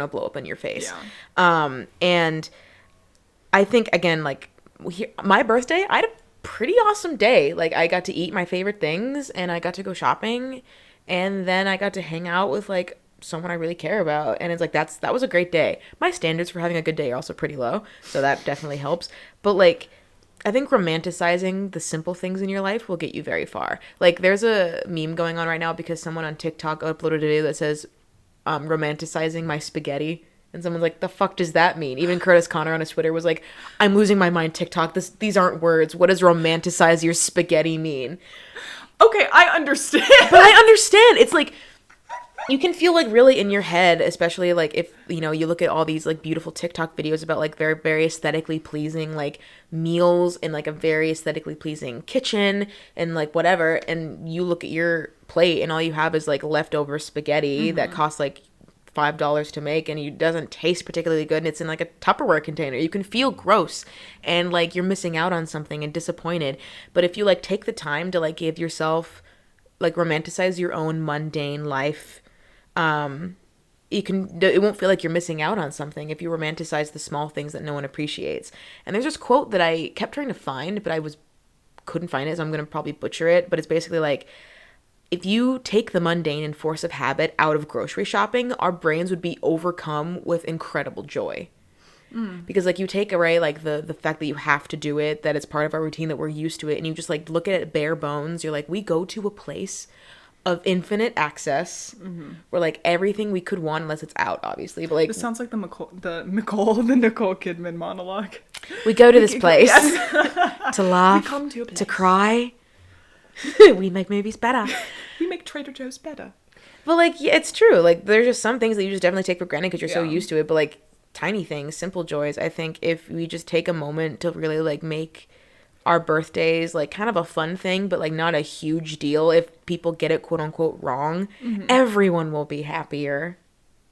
blow up in your face. And I think again, like my birthday, I had a pretty awesome day. Like I got to eat my favorite things, and I got to go shopping, and then I got to hang out with like someone I really care about, and it's like that was a great day. My standards for having a good day are also pretty low, so that definitely helps. But like I think romanticizing the simple things in your life will get you very far. Like there's a meme going on right now because someone on TikTok uploaded a video that says romanticizing my spaghetti, and someone's like, the fuck does that mean? Even Curtis Connor on his Twitter was like, I'm losing my mind, TikTok, these aren't words. What does romanticize your spaghetti mean? Okay, I understand. But I understand. It's like you can feel like really in your head, especially like if, you know, you look at all these like beautiful TikTok videos about like very, very aesthetically pleasing like meals in like a very aesthetically pleasing kitchen and like whatever. And you look at your plate and all you have is like leftover spaghetti that costs like $5 to make, and it doesn't taste particularly good, and it's in like a Tupperware container. You can feel gross and like you're missing out on something and disappointed. But if you like take the time to like give yourself, like romanticize your own mundane life, it won't feel like you're missing out on something if you romanticize the small things that no one appreciates. And there's this quote that I kept trying to find, but couldn't find it, so I'm gonna probably butcher it, but it's basically like, if you take the mundane and force of habit out of grocery shopping, our brains would be overcome with incredible joy. Because like you take away like the fact that you have to do it, that it's part of our routine, that we're used to it, and you just like look at it bare bones. You're like, we go to a place of infinite access where like everything we could want, unless it's out, obviously, but like this sounds like the Nicole Kidman monologue. we go to this place to laugh, We come to a place. to cry. We make movies better. We make Trader Joe's better. But like, yeah, it's true. Like, there's just some things that you just definitely take for granted because you're so Yeah. used to it. But like, tiny things, simple joys. I think if we just take a moment to really like make our birthdays like kind of a fun thing, but like not a huge deal. If people get it quote unquote wrong, everyone will be happier.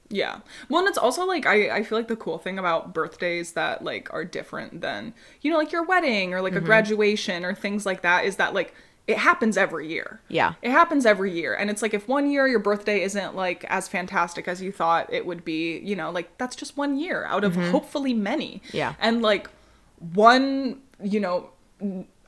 Yeah. Well, and it's also like, I feel like the cool thing about birthdays that like are different than, you know, like your wedding or like a graduation or things like that is that like it happens every year. Yeah. It happens every year. And it's like if one year your birthday isn't like as fantastic as you thought it would be, you know, like that's just 1 year out of hopefully many. Yeah. And like one, you know,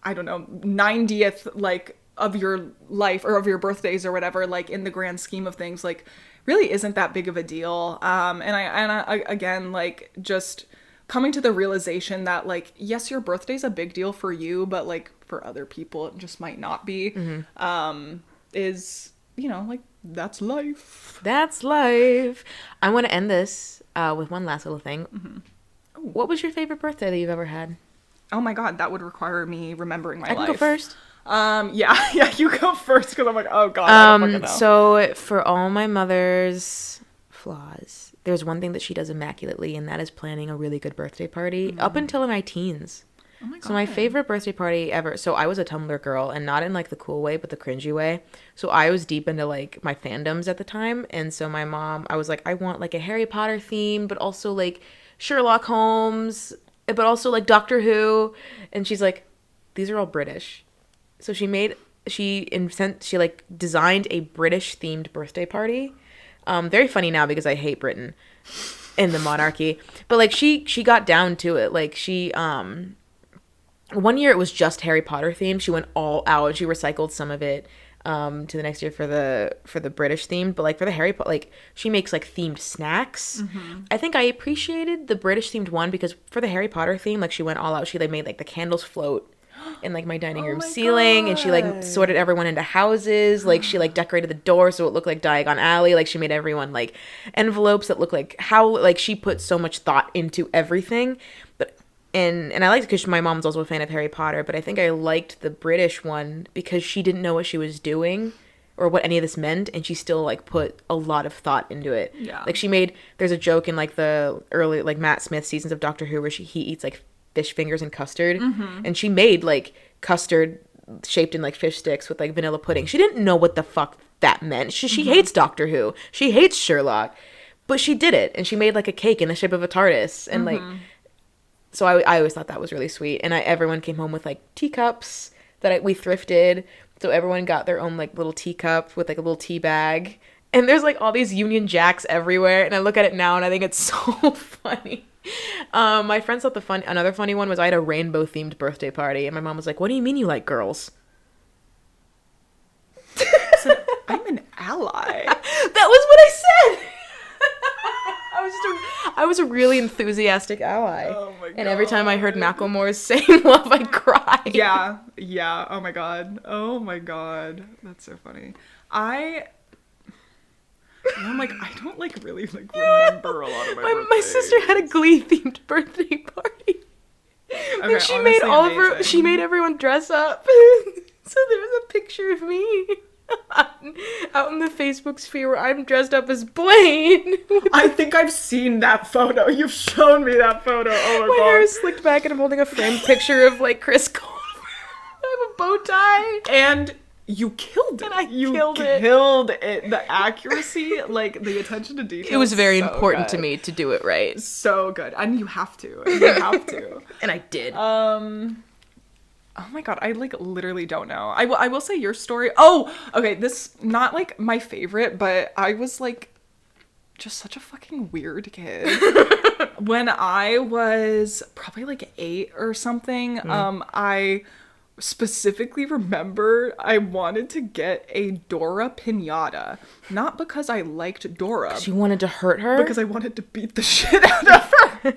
I don't know, 90th like of your life or of your birthdays or whatever, like in the grand scheme of things, like really isn't that big of a deal. And I again, like just coming to the realization that like, yes, your birthday's a big deal for you, but like for other people, it just might not be, is, you know, like that's life. That's life. I want to end this with one last little thing. What was your favorite birthday that you've ever had? Oh my God, that would require me remembering my life. I can go first. Yeah, you go first because I'm like, oh God, I don't fucking know. So for all my mother's flaws, there's one thing that she does immaculately, and that is planning a really good birthday party up until my teens. Oh my God. So my favorite birthday party ever. So I was a Tumblr girl, and not in like the cool way, but the cringy way. So I was deep into like my fandoms at the time, and so my mom, I was like, I want like a Harry Potter theme, but also like Sherlock Holmes, but also like Doctor Who. And she's like, these are all British. So she like designed a British themed birthday party. Very funny now because I hate Britain and the monarchy, but like she got down to it. Like she, one year it was just Harry Potter themed. She went all out. She recycled some of it to the next year for the British themed, but like for the Harry Potter, like she makes like themed snacks. I think I appreciated the British themed one because for the Harry Potter theme, like she went all out. She like made like the candles float in like my dining room ceiling, and she like sorted everyone into houses. Like she like decorated the door so it looked like Diagon Alley. Like she made everyone like envelopes that looked like how like she put so much thought into everything. But and I liked it because my mom's also a fan of Harry Potter, but I think I liked the British one because she didn't know what she was doing or what any of this meant, and she still like put a lot of thought into it. Yeah. Like there's a joke in like the early like Matt Smith seasons of Doctor Who where he eats like fish fingers and custard, and she made like custard shaped in like fish sticks with like vanilla pudding. She didn't know what the fuck that meant. She hates Doctor Who. She hates Sherlock, but she did it, and she made like a cake in the shape of a TARDIS, and like. So I always thought that was really sweet, and everyone came home with like teacups that we thrifted. So everyone got their own like little teacup with like a little tea bag, and there's like all these Union Jacks everywhere. And I look at it now, and I think it's so funny. My friends thought another funny one was I had a rainbow themed birthday party, and my mom was like, "What do you mean you like girls?" So, I'm an ally. That was what I said. I was a really enthusiastic ally. Oh my God. And every time I heard Macklemore's "Same Love," I'd cry. Yeah. Oh my God. That's so funny. I'm like, I don't like really like remember a lot of my sister had a Glee themed birthday party. Okay, And she made she made everyone dress up. So there was a picture of me out in the Facebook sphere where I'm dressed up as Blaine. I think I've seen that photo. You've shown me that photo. Oh my My God. hair is slicked back and I'm holding a framed picture of like Chris Colfer. I have a bow tie. And you killed it. And I killed it. Killed it. The accuracy, like the attention to detail. It was very so important good. to me to do it right. So good. And you have to. You have to. And I did. Oh my God, I like literally don't know. I will say your story. Oh, okay, this not like my favorite, but I was like just such a fucking weird kid. When I was probably like 8 or something, I specifically remember I wanted to get a Dora pinata. Not because I liked Dora. She wanted to hurt her? Because I wanted to beat the shit out of her.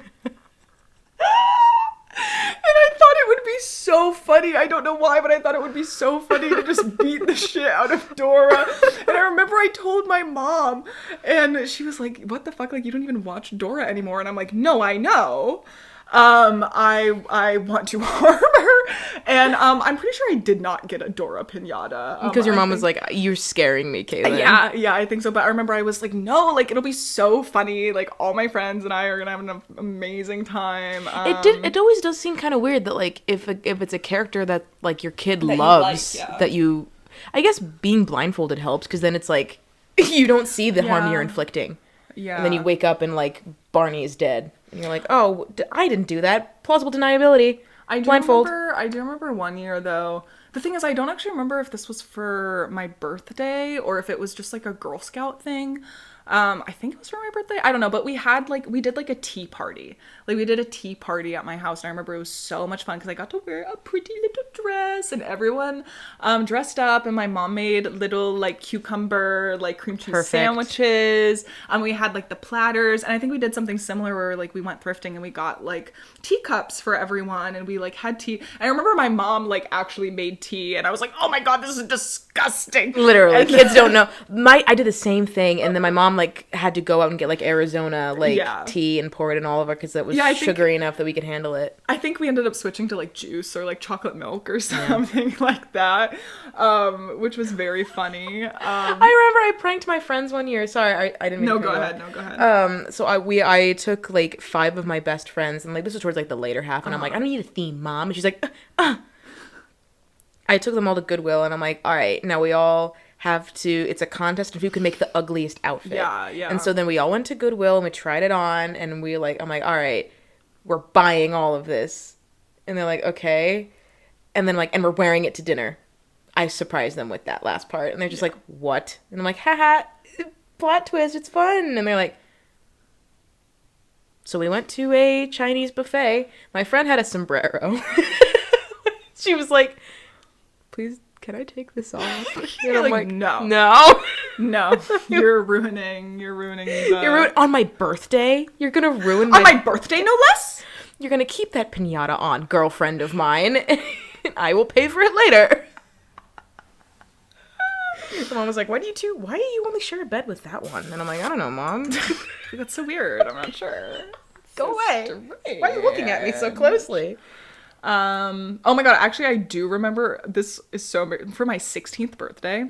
And I thought it would be so funny. I don't know why, but I thought it would be so funny to just beat the shit out of Dora. And I remember I told my mom, and she was like, what the fuck? Like, you don't even watch Dora anymore. And I'm like, no, I know. I want to harm her. And I'm pretty sure I did not get a Dora pinata. Because your mom was like, you're scaring me, Kaylynne. Yeah, I think so. But I remember I was like, no, like, it'll be so funny. Like, all my friends and I are gonna have an amazing time. It always does seem kind of weird that, like, if it's a character that, like, your kid that loves, you like, yeah. that you... I guess being blindfolded helps, because then it's like, you don't see the harm you're inflicting. Yeah. And then you wake up and, like, Barney is dead. And you're like, oh, I didn't do that. Plausible deniability. I do remember one year, though. The thing is, I don't actually remember if this was for my birthday or if it was just like a Girl Scout thing. I think it was for my birthday. I don't know, but we did like a tea party. Like, we did a tea party at my house, and I remember it was so much fun because I got to wear a pretty little dress, and everyone dressed up, and my mom made little like cucumber like cream cheese sandwiches. We had like the platters, and I think we did something similar where like we went thrifting and we got like teacups for everyone, and we like had tea. I remember my mom like actually made tea, and I was like, oh my god, this is disgusting. Literally, kids don't know. I did the same thing, and then my mom like had to go out and get like Arizona tea and pour it in all of our because it was sugary enough that we could handle it. I think we ended up switching to like juice or like chocolate milk or something like that, which was very funny. I remember I pranked my friends one year. Sorry, I didn't mean to go ahead. So I took like 5 of my best friends, and like this was towards like the later half, and I'm like, I don't need a theme, Mom. And she's like, I took them all to Goodwill, and I'm like, all right, now we all have to, it's a contest of who can make the ugliest outfit. Yeah. And so then we all went to Goodwill and we tried it on, and I'm like, all right, we're buying all of this. And they're like, okay. And then like, and we're wearing it to dinner. I surprised them with that last part, and they're just like, what? And I'm like, haha, plot twist, it's fun. And they're like, so we went to a Chinese buffet. My friend had a sombrero. She was like, please, can I take this off? And I'm like, no. You're ruining on my birthday. You're gonna ruin on my birthday, no less. You're gonna keep that piñata on, girlfriend of mine, and I will pay for it later. Mom was like, why do you only share a bed with that one? And I'm like, I don't know, Mom. That's so weird. I'm not sure. Go away. Why are you looking at me so closely? Oh my god, actually I do remember, this is so, for my 16th birthday,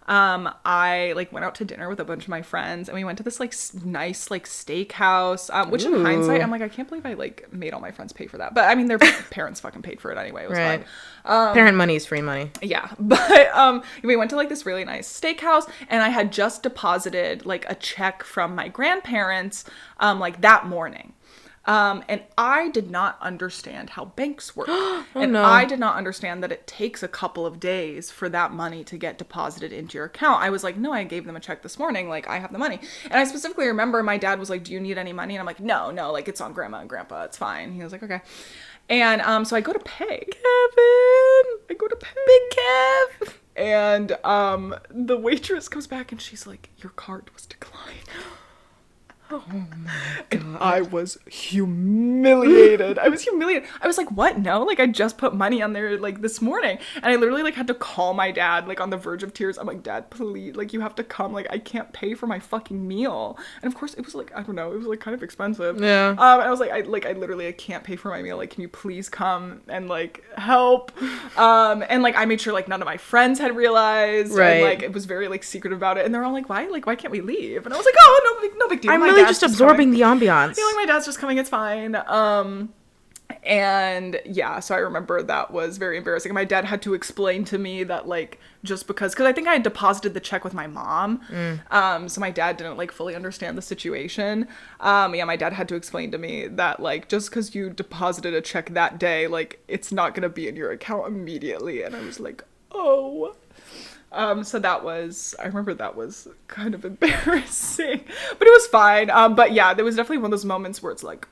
I like went out to dinner with a bunch of my friends, and we went to this like nice like steakhouse, which in hindsight I'm like, I can't believe I like made all my friends pay for that, but I mean their parents fucking paid for it anyway. It was fine. Parent money is free money. Yeah, but we went to like this really nice steakhouse, and I had just deposited like a check from my grandparents like that morning. And I did not understand how banks work. I did not understand that it takes a couple of days for that money to get deposited into your account. I was like, no, I gave them a check this morning. Like, I have the money. And I specifically remember my dad was like, do you need any money? And I'm like, no, like, it's on grandma and grandpa. It's fine. He was like, okay. And, so I go to pay. Big Kev. And, the waitress comes back and she's like, your card was declined. Oh my god. I was humiliated. I was like, what? No? Like, I just put money on there, like, this morning. And I literally, like, had to call my dad, like, on the verge of tears. I'm like, Dad, please, like, you have to come. Like, I can't pay for my fucking meal. And, of course, it was, like, I don't know. It was, like, kind of expensive. Yeah. And I was like, I literally can't pay for my meal. Like, can you please come and, like, help? And, like, I made sure, like, none of my friends had realized. Right. And, like, it was very, like, secretive about it. And they're all like, why? Like, why can't we leave? And I was like, oh, no big deal. I'm really just absorbing the ambiance. Yeah, like, my dad's just coming, it's fine. And yeah, so I remember that was very embarrassing. My dad had to explain to me that, like, just because I think I had deposited the check with my mom. So my dad didn't, like, fully understand the situation. Yeah, my dad had to explain to me that, like, just because you deposited a check that day, like, it's not gonna be in your account immediately. And I was like, oh. So I remember that was kind of embarrassing, but it was fine. But yeah, there was definitely one of those moments where it's like,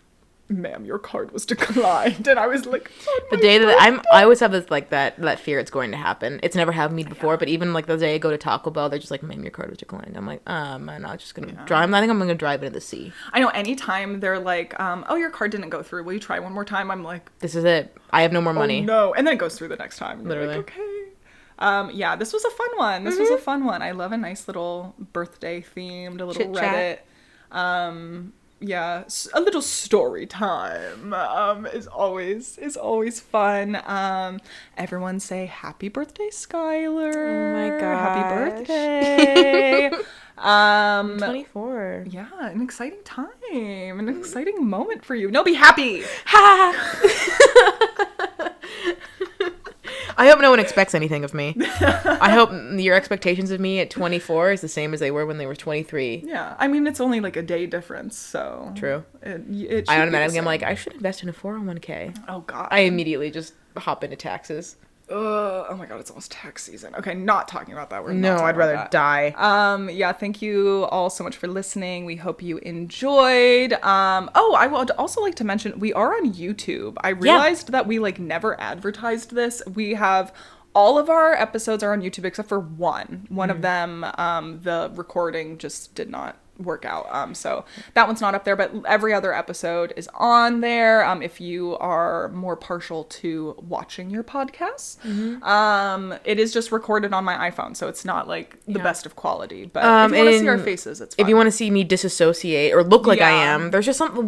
ma'am, your card was declined. And I was like, the day that I always have this like that fear it's going to happen. It's never happened to me before, but even like the day I go to Taco Bell, they're just like, ma'am, your card was declined. I'm like, I'm not just gonna drive. I think I'm gonna drive into the sea. I know, anytime they're like, oh, your card didn't go through, will you try one more time? I'm like, this is it. I have no more money. Oh, no. And then it goes through the next time. Literally. Like, okay. Yeah, this was a fun one. This was a fun one. I love a nice little birthday themed, a little Chit-chat. Reddit. Yeah, a little story time is always fun. Everyone say happy birthday, Skyler. Oh my god. Happy birthday. 24. Yeah, an exciting time, an exciting moment for you. No, be happy. I hope no one expects anything of me. I hope your expectations of me at 24 is the same as they were when they were 23. Yeah, I mean, it's only like a day difference, so... True. It I automatically am like, I should invest in a 401k. Oh, God. I immediately just hop into taxes. Oh my god, it's almost tax season. Okay, not talking about that. No, I'd rather die. Yeah, thank you all so much for listening. We hope you enjoyed. I would also like to mention we are on YouTube. I realized that we like never advertised this. We have all of our episodes are on YouTube except for one. One of them, the recording just did not work out. So that one's not up there, but every other episode is on there. If you are more partial to watching your podcasts, it is just recorded on my iPhone, so it's not like the best of quality. But if you want to see our faces, it's fine. If you want to see me disassociate or look like I am, there's just something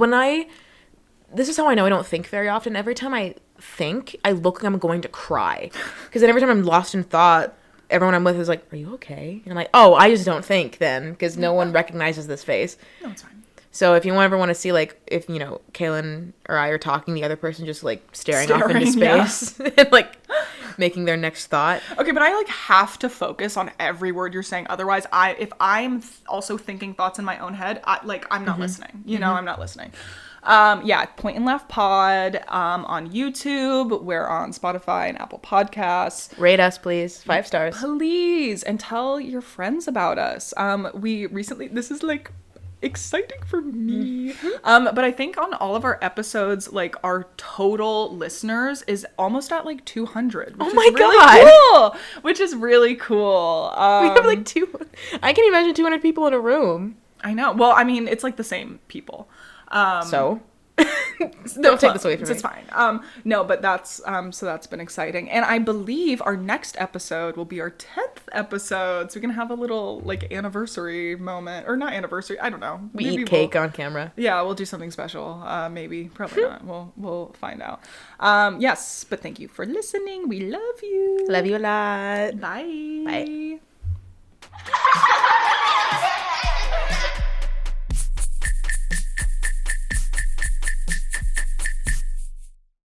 this is how I know I don't think very often. Every time I think, I look like I'm going to cry. Because then every time I'm lost in thought, everyone I'm with is like, are you okay? And I'm like, oh, I just don't think then, because no one recognizes this face. No, it's fine. So if you ever want to see, like, if, Kaylynne or I are talking, the other person just, like, staring off into space and, like, making their next thought. Okay, but I, like, have to focus on every word you're saying. Otherwise, if I'm also thinking thoughts in my own head, I'm not listening. I'm not listening. Point and Laugh Pod on YouTube. We're on Spotify and Apple Podcasts. Rate us, please. 5 stars. Please. And tell your friends about us. We recently, this is like exciting for me. But I think on all of our episodes, like our total listeners is almost at like 200. Oh my god. Cool, which is really cool. We have like 200. I can imagine 200 people in a room. I know. Well, I mean, it's like the same people. Don't take this away from me. It's fine. No, but that's so that's been exciting. And I believe our next episode will be our 10th episode. So we can have a little like anniversary moment. Or not anniversary, I don't know. We eat cake on camera. Yeah, we'll do something special. Maybe. Probably not. We'll find out. Yes, but thank you for listening. We love you. Love you a lot. Bye. Bye.